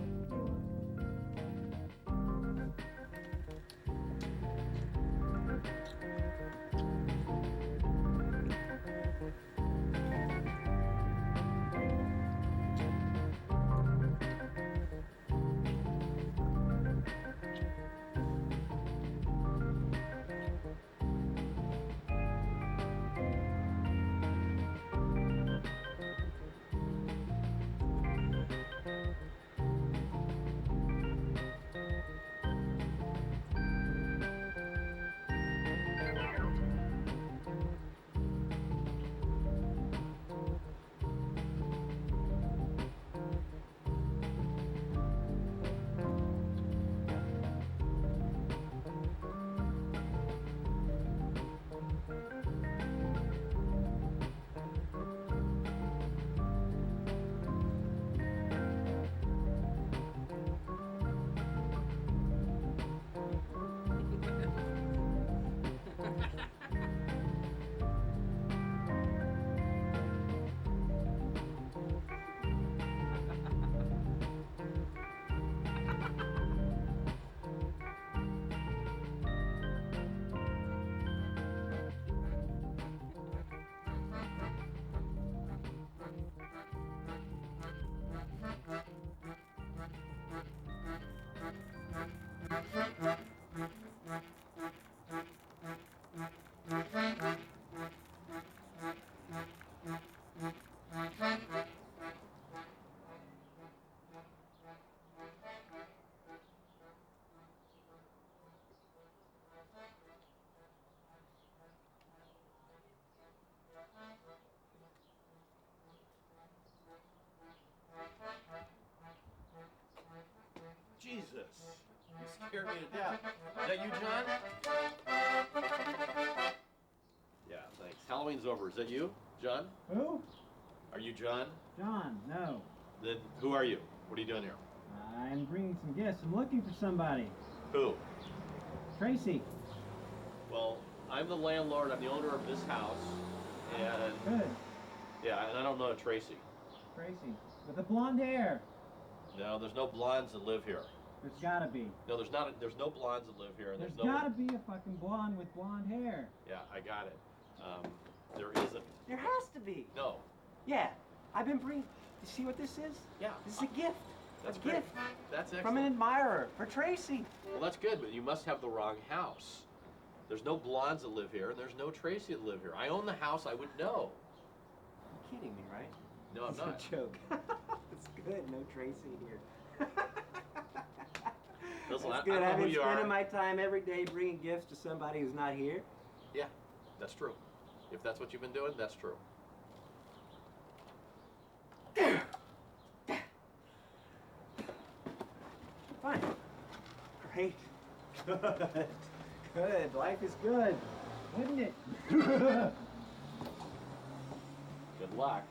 scared me to death. Is that you, John? Yeah, thanks. Halloween's over. Is that you, John? Who? Are you John? John, no. Then who are you? What are you doing here? I'm bringing some gifts. I'm looking for somebody. Who? Tracy. Well, I'm the landlord. I'm the owner of this house. And Good. yeah, and I don't know Tracy. Tracy. With the blonde hair. No, there's no blondes that live here. There's gotta be. No, there's not. There's no blondes that live here, and There's there's no. gotta be a fucking blonde with blonde hair. Yeah, I got it. There isn't. There has to be. No. Yeah, I've been bringing. You see what this is? Yeah. This is a gift. That's a great. gift That's from an excellent. admirer for Tracy. Well, that's good, but you must have the wrong house. There's no blondes that live here, and there's no Tracy that live here. I own the house. I would know. You're kidding me, right? No, I'm It's not. a joke. It's good. No Tracy here. Listen, That's I good. know I've who been you spending are. my time every day bringing gifts to somebody who's not here. Yeah, that's true. If that's what you've been doing, that's true. Fine. Great. Good. Good. Life is good, isn't it? Good luck.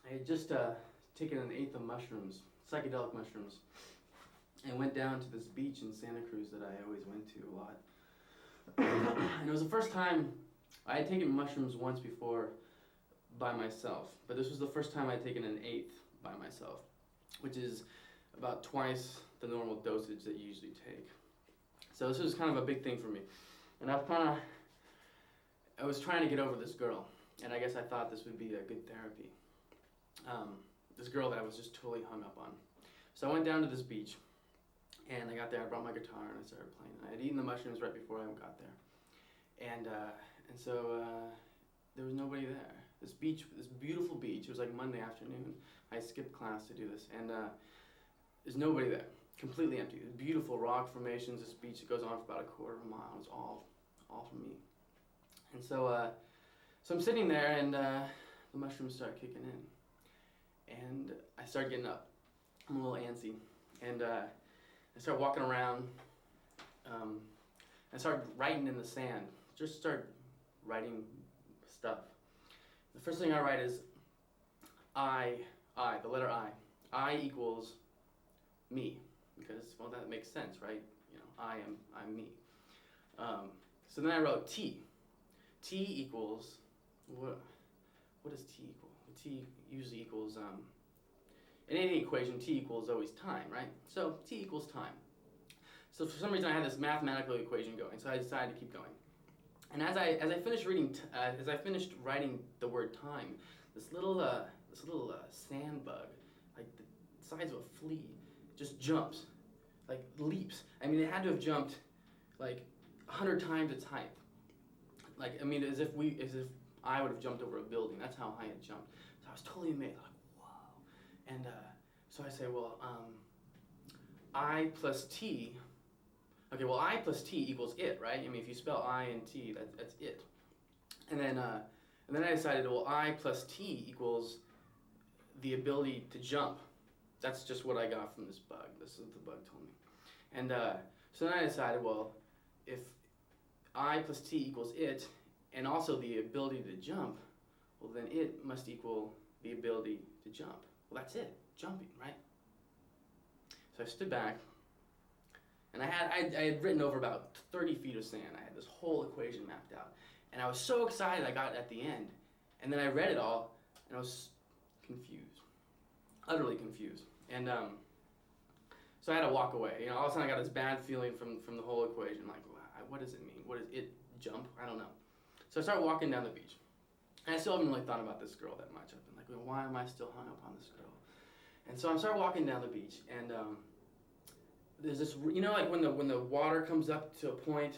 I had just taken an eighth of mushrooms, psychedelic mushrooms, and went down to this beach in Santa Cruz that I always went to a lot. And it was the first time I had taken mushrooms once before by myself, but this was the first time I'd taken an eighth by myself, which is about twice the normal dosage that you usually take. So this was kind of a big thing for me. And I was trying to get over this girl, and I guess I thought this would be a good therapy. This girl that I was just totally hung up on. So I went down to this beach, and I got there, I brought my guitar, and I started playing. I had eaten the mushrooms right before I got there. And so there was nobody there. This beautiful beach, it was like Monday afternoon. I skipped class to do this, and there's nobody there. Completely empty. Beautiful rock formations, this beach that goes on for about a quarter of a mile. It's all for me. And so I'm sitting there, and the mushrooms start kicking in. And I start getting up. I'm a little antsy. And I start walking around. I start writing in the sand. Just start writing stuff. The first thing I write is I, the letter I. I equals me. Because, well, that makes sense, right? You know, I'm me. So then I wrote T. T equals, what does T equal? T usually equals, in any equation, T equals always time, right? So T equals time. So for some reason I had this mathematical equation going, so I decided to keep going. And as I finished reading, as I finished writing the word time, this little sand bug, like the size of a flea, just jumps, like leaps. I mean, it had to have jumped like 100 times its height. Like, I mean, as if I would have jumped over a building. That's how high it jumped. So I was totally amazed, like, whoa. And so I say, well, I plus T, okay, well, I plus T equals it, right? I mean, if you spell I and T, that's it. And then I decided, well, I plus T equals the ability to jump. That's just what I got from this bug. This is what the bug told me. And so then I decided, well, if I plus T equals it, and also the ability to jump, well, then it must equal the ability to jump. Well, that's it, jumping, right? So I stood back, and I had written over about 30 feet of sand. I had this whole equation mapped out. And I was so excited I got it at the end. And then I read it all, and I was confused, utterly confused. And so I had to walk away. You know, all of a sudden I got this bad feeling from the whole equation. Like, what does it mean? What is it? Jump? I don't know. So I started walking down the beach. And I still haven't really thought about this girl that much. I've been like, well, why am I still hung up on this girl? And so I started walking down the beach, and there's this, you know, like when the water comes up to a point,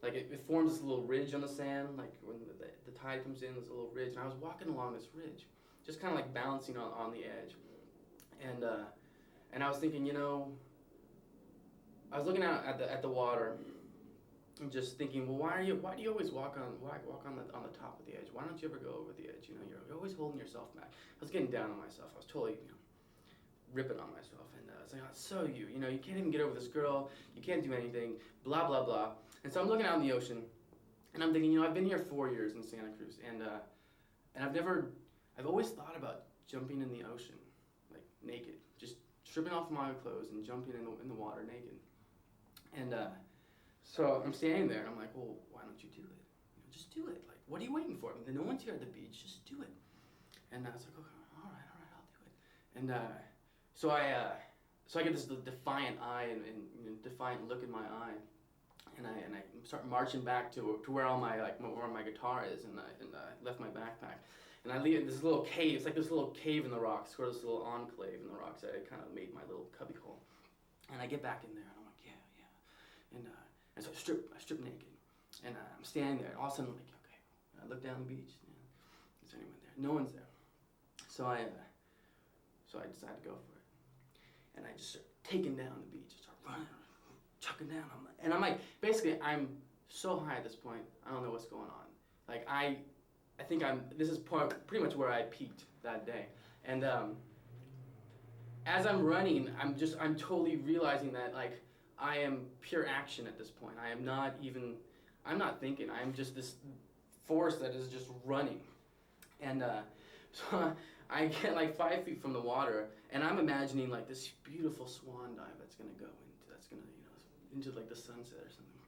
like it forms this little ridge on the sand, like when the tide comes in, there's a little ridge, and I was walking along this ridge, just kind of like balancing on the edge, and I was thinking, you know, I was looking out at the water, and just thinking, well, why do you always walk on the top of the edge? Why don't you ever go over the edge? You know, you're always holding yourself back. I was getting down on myself. I was totally, you know, ripping on myself, and I was like, oh, so you know, you can't even get over this girl. You can't do anything. Blah blah blah. And so I'm looking out in the ocean, and I'm thinking, you know, I've been here 4 years in Santa Cruz, and I've always thought about jumping in the ocean, like naked, just stripping off my clothes and jumping in the water naked. And so I'm standing there, and I'm like, well, why don't you do it? You know, just do it. Like, what are you waiting for? I mean, no one's here at the beach. Just do it. And I was like, okay, all right, I'll do it. And so I get this defiant eye and you know, defiant look in my eye, and I start marching back to where all my where my guitar is, and I left my backpack, and I leave this little cave. It's like this little cave in the rocks, sort of this little enclave in the rocks. I kind of made my little cubbyhole, and I get back in there, and I'm like, yeah, and so I strip naked, and I'm standing there, and all of a sudden I'm like, okay, I look down the beach, yeah, is there anyone there? No one's there, so I decided to go for it, and I just start taking down the beach, start running, chucking down, and I'm like, basically I'm so high at this point, I don't know what's going on. Like I think this is pretty much where I peaked that day, and as I'm running, I'm totally realizing that like I am pure action at this point. I'm not thinking. I'm just this force that is just running, and so I get like 5 feet from the water, and I'm imagining like this beautiful swan dive that's gonna into like the sunset or something,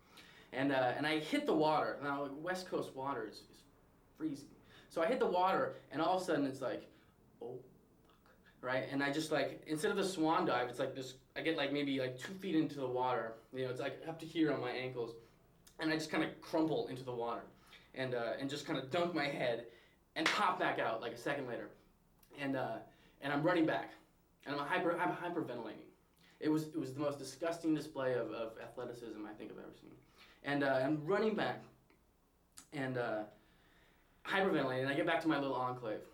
and I hit the water. Now like, West Coast water is freezing, so I hit the water, and all of a sudden it's like, oh, fuck, right? And I just like, instead of the swan dive, it's like this. I get like maybe like 2 feet into the water. You know, it's like up to here on my ankles, and I just kind of crumple into the water, and just kind of dunk my head, and pop back out like a second later, and I'm running back, and I'm hyperventilating. It was the most disgusting display of athleticism I think I've ever seen, and I'm running back, and hyperventilating. And I get back to my little enclave,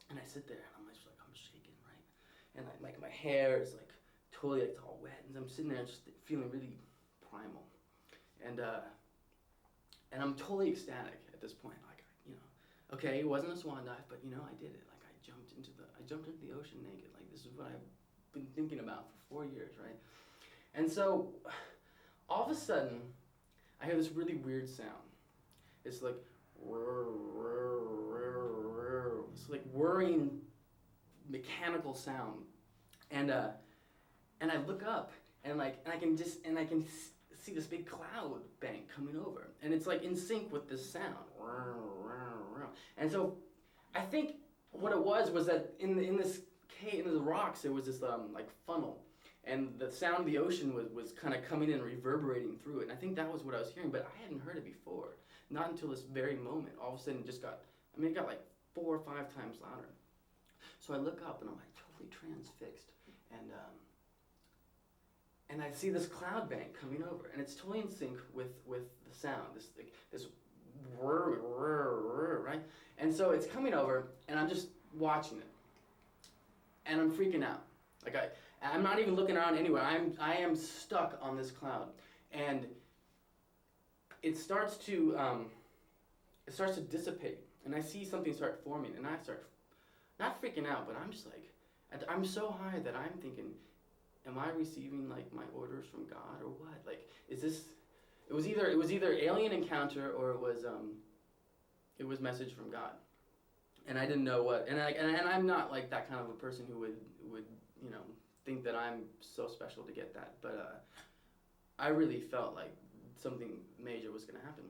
and I sit there, and I'm just like, I'm shaking, right, and like my hair is like totally like it's all wet, and I'm sitting there just feeling really primal, and I'm totally ecstatic at this point. Like, you know, okay, it wasn't a swan dive, but you know, I did it. Like I jumped into the ocean naked. Like this is what I've been thinking about for 4 years, right? And so all of a sudden I hear this really weird sound. It's like it's like whirring mechanical sound, and I look up, and I can see this big cloud bank coming over, and it's like in sync with this sound. And so I think what it was that in this cave, in the rocks, there was this like funnel, and the sound of the ocean was kind of coming in and reverberating through it. And I think that was what I was hearing, but I hadn't heard it before. Not until this very moment. All of a sudden it got like 4 or 5 times louder. So I look up, and I'm like totally transfixed, and I see this cloud bank coming over, and it's totally in sync with the sound. This right? And so it's coming over, and I'm just watching it, and I'm freaking out. Like I'm not even looking around anywhere. I am stuck on this cloud, and it starts to dissipate, and I see something start forming, and I start not freaking out, but I'm just like, I'm so high that I'm thinking, am I receiving like my orders from God or what? Like, is this? It was either alien encounter or it was message from God, and I didn't know what. And I'm not like that kind of a person who would think that I'm so special to get that, but I really felt like something major was going to happen.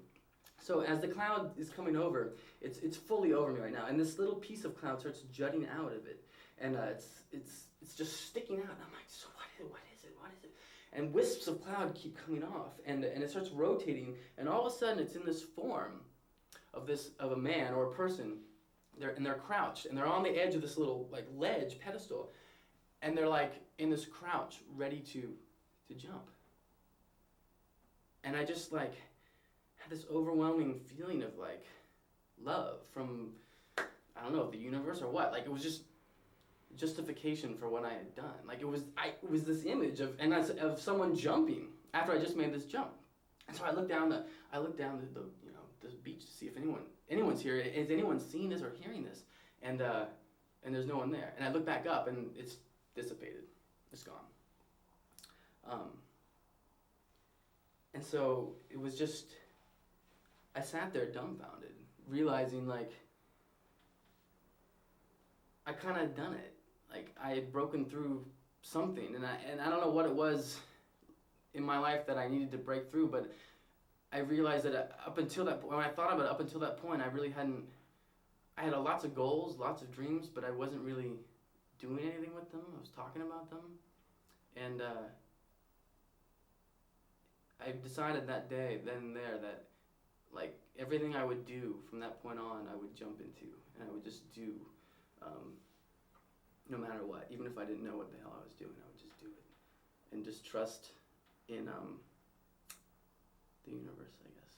So as the cloud is coming over, it's fully over me right now, and this little piece of cloud starts jutting out of it, and it's just sticking out. And I'm like, so what is it? And wisps of cloud keep coming off, and it starts rotating, and all of a sudden it's in this form of a man or a person. They're crouched, and they're on the edge of this little like ledge pedestal, and they're like in this crouch, ready to jump. And I just like had this overwhelming feeling of like love from, I don't know, the universe or what. Like it was just justification for what I had done. Like it was this image of someone jumping after I just made this jump. And so I look down the this beach to see if anyone's here. Is anyone seeing this or hearing this? And there's no one there. And I look back up, and it's dissipated. It's gone. And so it was just, I sat there dumbfounded, realizing like I kind of done it. Like I had broken through something, and I don't know what it was in my life that I needed to break through, but I realized that up until that point, when I thought about it, up until that point, I had lots of goals, lots of dreams, but I wasn't really doing anything with them. I was talking about them, and I decided that day, then and there, that like everything I would do from that point on, I would jump into, and I would just do, no matter what. Even if I didn't know what the hell I was doing, I would just do it, and just trust in the universe, I guess.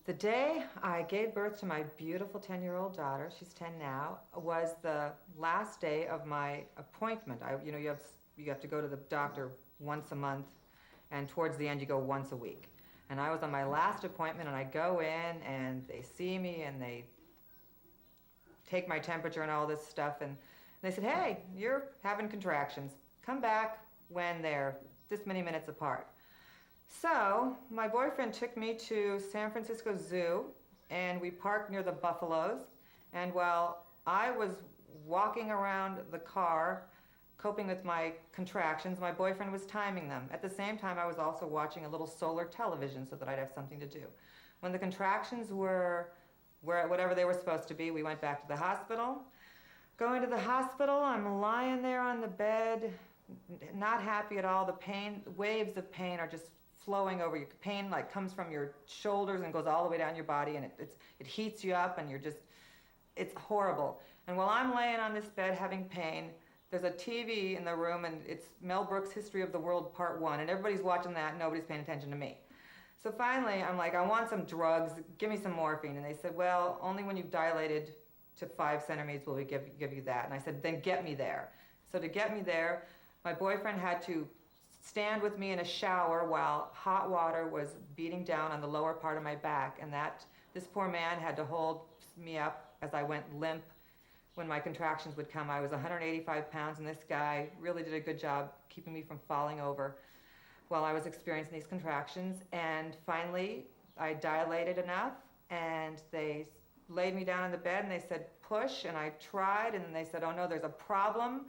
The day I gave birth to my beautiful 10-year-old daughter, she's 10 now, was the last day of my appointment. You have to go to the doctor once a month, and towards the end you go once a week. And I was on my last appointment, and I go in, and they see me, and they take my temperature and all this stuff, and they said, hey, you're having contractions. Come back when they're this many minutes apart. So my boyfriend took me to San Francisco Zoo, and we parked near the buffaloes. And while I was walking around the car, coping with my contractions, my boyfriend was timing them. At the same time, I was also watching a little solar television so that I'd have something to do. When the contractions were at whatever they were supposed to be, we went back to the hospital. Going to the hospital, I'm lying there on the bed, not happy at all. The pain, waves of pain are just flowing over you. Pain like comes from your shoulders and goes all the way down your body, and it heats you up, and it's horrible. And while I'm laying on this bed having pain, there's a TV in the room, and it's Mel Brooks' History of the World Part 1, and everybody's watching that, and nobody's paying attention to me. So finally, I'm like, I want some drugs, give me some morphine. And they said, well, only when you've dilated to 5 centimeters will we give you that. And I said, then get me there. So to get me there, my boyfriend had to stand with me in a shower while hot water was beating down on the lower part of my back, and this poor man had to hold me up as I went limp when my contractions would come. I was 185 pounds, and this guy really did a good job keeping me from falling over while I was experiencing these contractions. And finally, I dilated enough, and they laid me down on the bed, and they said, push, and I tried, and then they said, oh no, there's a problem.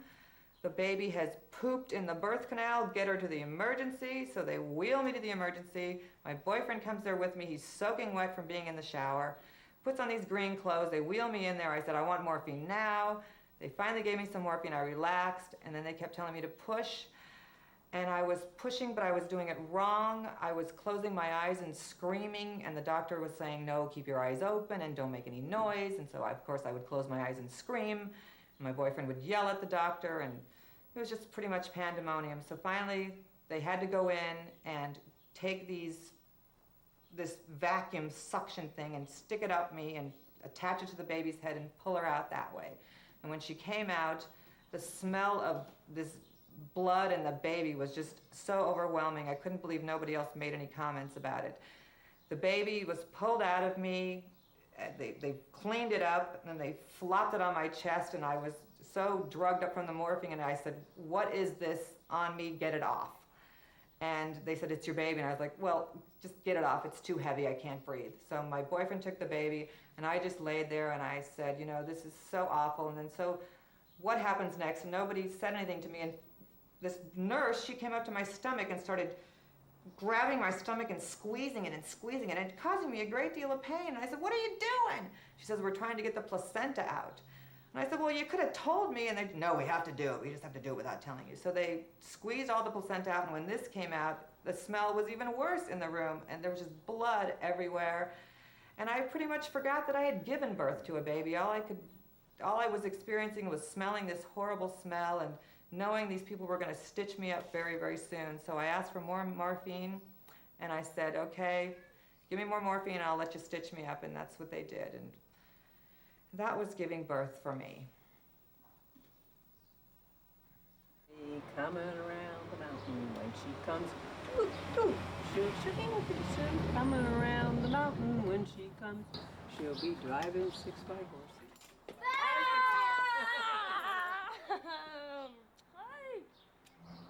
The baby has pooped in the birth canal, get her to the emergency. So they wheel me to the emergency. My boyfriend comes there with me. He's soaking wet from being in the shower, puts on these green clothes. They wheel me in there. I said, I want morphine now. They finally gave me some morphine, I relaxed, and then they kept telling me to push. And I was pushing, but I was doing it wrong. I was closing my eyes and screaming, and the doctor was saying, no, keep your eyes open and don't make any noise. And so, of course, I would close my eyes and scream. And my boyfriend would yell at the doctor, and it was just pretty much pandemonium. So finally, they had to go in and take this vacuum suction thing and stick it up me and attach it to the baby's head and pull her out that way. And when she came out, the smell of this blood and the baby was just so overwhelming. I couldn't believe nobody else made any comments about it. The baby was pulled out of me. They cleaned it up, and then they flopped it on my chest, and I was so drugged up from the morphine, and I said, what is this on me? Get it off. And they said, it's your baby. And I was like, well, just get it off. It's too heavy. I can't breathe. So my boyfriend took the baby, and I just laid there, and I said, you know, this is so awful. And then so what happens next? And nobody said anything to me. And this nurse, she came up to my stomach and started grabbing my stomach and squeezing it and causing me a great deal of pain. And I said, what are you doing? She says, we're trying to get the placenta out. And I said, well, you could have told me. And they, no, we have to do it. We just have to do it without telling you. So they squeezed all the placenta out, and when this came out, the smell was even worse in the room, and there was just blood everywhere. And I pretty much forgot that I had given birth to a baby. All I was experiencing was smelling this horrible smell and knowing these people were going to stitch me up very, very soon. So I asked for more morphine, and I said, okay, give me more morphine and I'll let you stitch me up, and that's what they did. And that was giving birth for me. Coming around the mountain when she comes, she'll coming around the mountain when she comes, she'll be driving 6 by horses. Hi.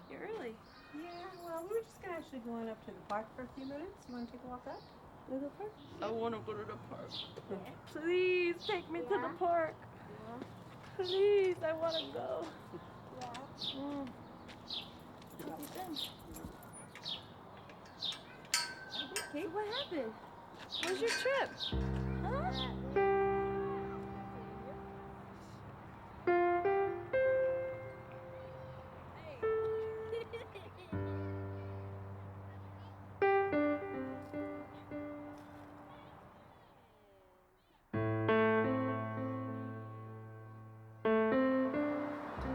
You're early. Yeah, well, we're just actually going up to the park for a few minutes. You want to take a walk up? To the park? I want to go to the park. Please take me to the park. Please, I want to go. Hey, what happened? Where's your trip? Huh?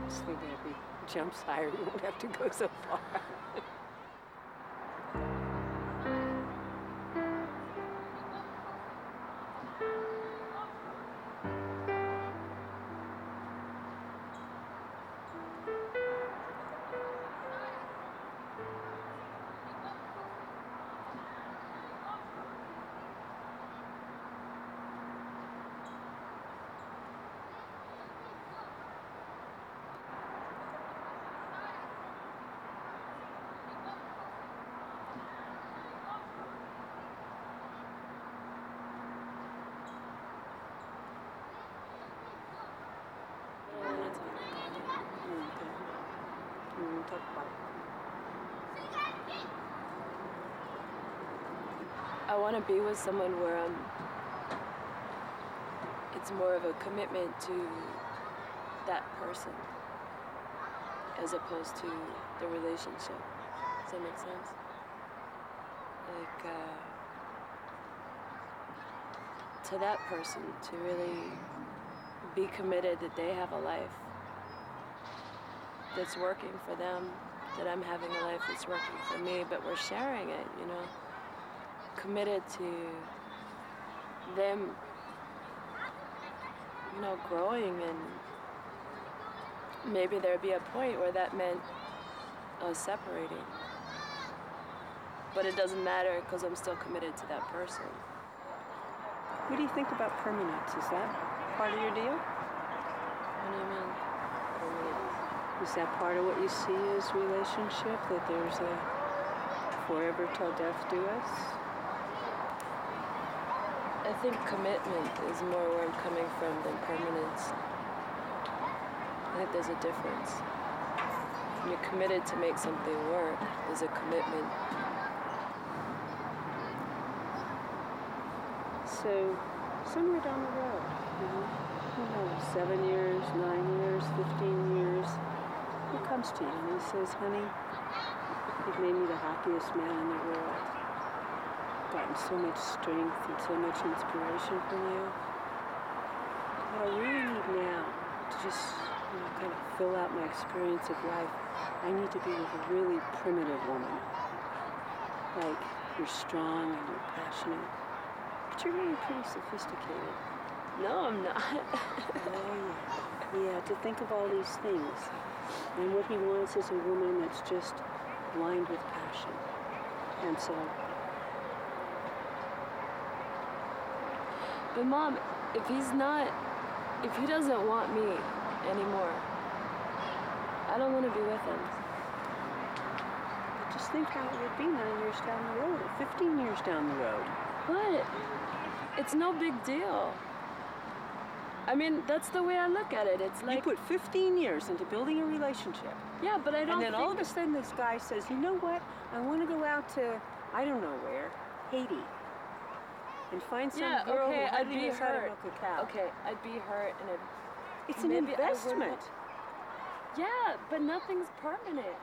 Just thinking if he jumps higher, you won't have to go so far. I want to be with someone where it's more of a commitment to that person as opposed to the relationship. Does that make sense? Like, to that person, to really be committed that they have a life that's working for them, that I'm having a life that's working for me, but we're sharing it, you know? Committed to them, you know, growing, and maybe there'd be a point where that meant us separating. But it doesn't matter because I'm still committed to that person. What do you think about permanence? Is that part of your deal? What do you mean? Is that part of what you see as relationship? That there's a forever till death do us? I think commitment is more where I'm coming from than permanence. I think there's a difference. When you're committed to make something work, there's a commitment. So, somewhere down the road, oh, 7 years, 9 years, 15 years, he comes to you and he says, honey, you've made me the happiest man in the world. Gotten so much strength and so much inspiration from you. What I really need now to just, kind of fill out my experience of life, I need to be with a really primitive woman. Like, you're strong and you're passionate, but you're really pretty sophisticated. No, I'm not. Oh, yeah. Yeah, to think of all these things. And what he wants is a woman that's just blind with passion. And so... But Mom, if he doesn't want me anymore, I don't want to be with him. But just think how it would be 9 years down the road, or 15 years down the road. But it's no big deal. I mean, that's the way I look at it. It's like... You put 15 years into building a relationship. Yeah, but I don't And then all of a sudden this guy says, you know what? I want to go out to, I don't know where, Haiti. And find some girl who hardly knows how to milk a cow. Okay, I'd be hurt and it's an investment. Yeah, but nothing's permanent.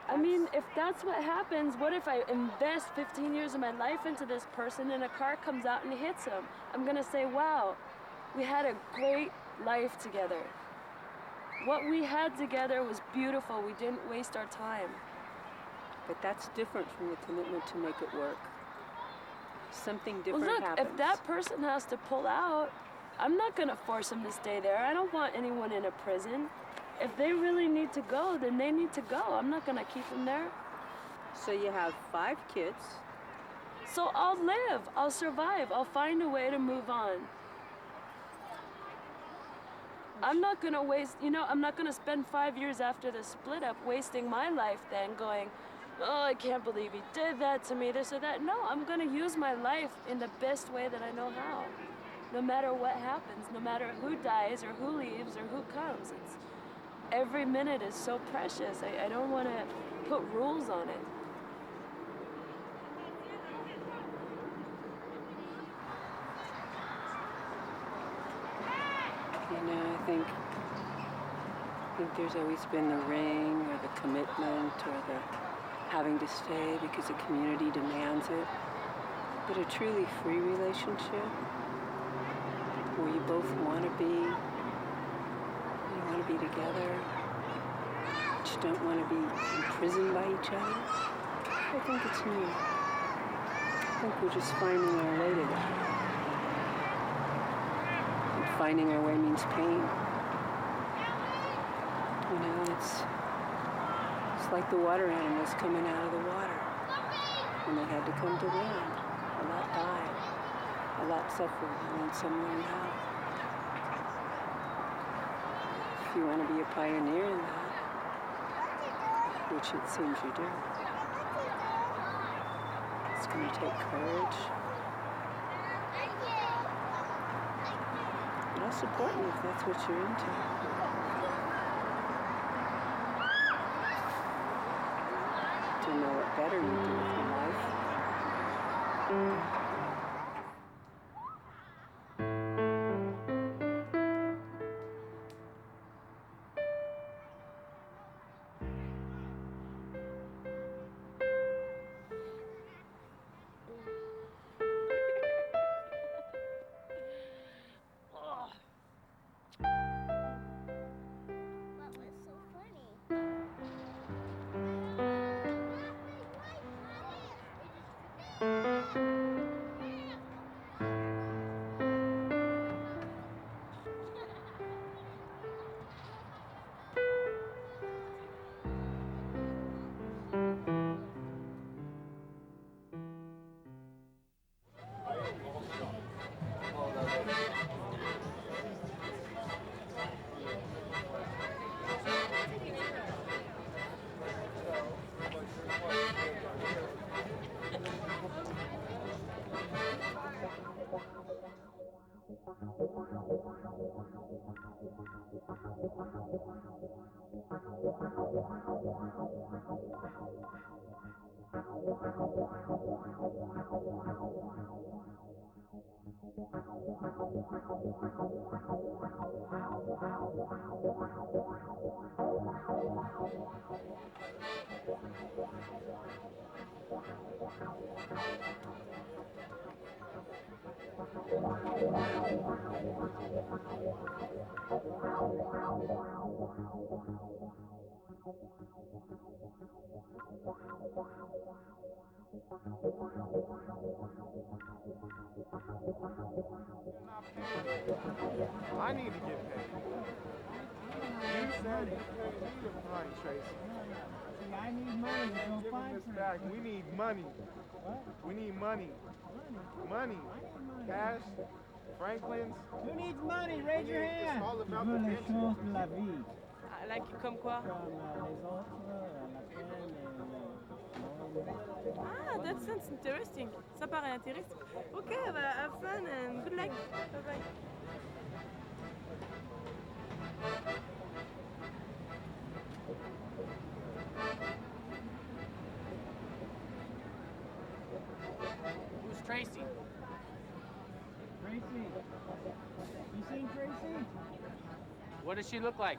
I mean, if that's what happens, what if I invest 15 years of my life into this person and a car comes out and hits him? I'm gonna say, wow, we had a great life together. What we had together was beautiful. We didn't waste our time. But that's different from the commitment to make it work. Something different well, look, happens. If that person has to pull out, I'm not gonna force them to stay there. I don't want anyone in a prison. If they really need to go, then they need to go. I'm not gonna keep them there. So you have 5 kids. So I'll live, I'll survive, I'll find a way to move on. I'm not gonna waste, I'm not gonna spend 5 years after the split up wasting my life then going, oh, I can't believe he did that to me, this or that. No, I'm gonna use my life in the best way that I know how. No matter what happens, no matter who dies or who leaves or who comes. Every minute is so precious. I don't want to put rules on it. I think there's always been the ring or the commitment or the having to stay because the community demands it. But a truly free relationship where you both want to be together, but you don't want to be imprisoned by each other. I think it's new. I think we're just finding our way to that. And finding our way means pain. It's like the water animals coming out of the water. When they had to come to land, a lot died, a lot suffered, and then some learned how. If you want to be a pioneer in that, which it seems you do, it's going to take courage. But I'll support you if that's what you're into. To know what better you do with your life. I need to get paid. You said you couldn't need a money, Tracy. See, I need money to go Give find him this Tracy. back. We need money. What? We need money. Money. Cash. Franklin's. Who needs money? Raise your It's hand. all Tu about veux the les pension. choses de la vie. Like comme quoi? Comme les autres, la peine et le monde. Ah, that sounds interesting. Ça paraît intéressant. Okay, have fun and good luck. Bye-bye. Who's Tracy? Tracy. You seen Tracy? What does she look like?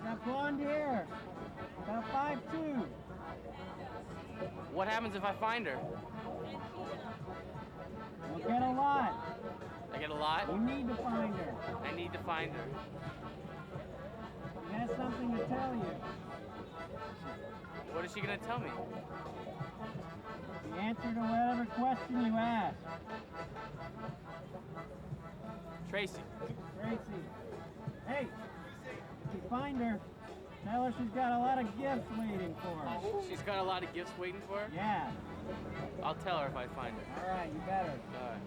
Got blonde hair. About 5'2". What happens if I find her? You'll get a lot. I get a lot? You need to find her. I need to find her. She has something to tell you. What is she gonna tell me? The answer to whatever question you ask. Tracy. Tracy. Hey, if you find her, tell her she's got a lot of gifts waiting for her. She's got a lot of gifts waiting for her? Yeah. I'll tell her if I find her. All right, you better. All right.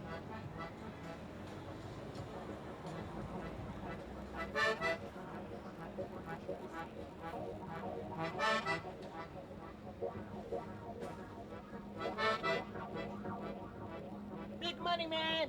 Big money, man.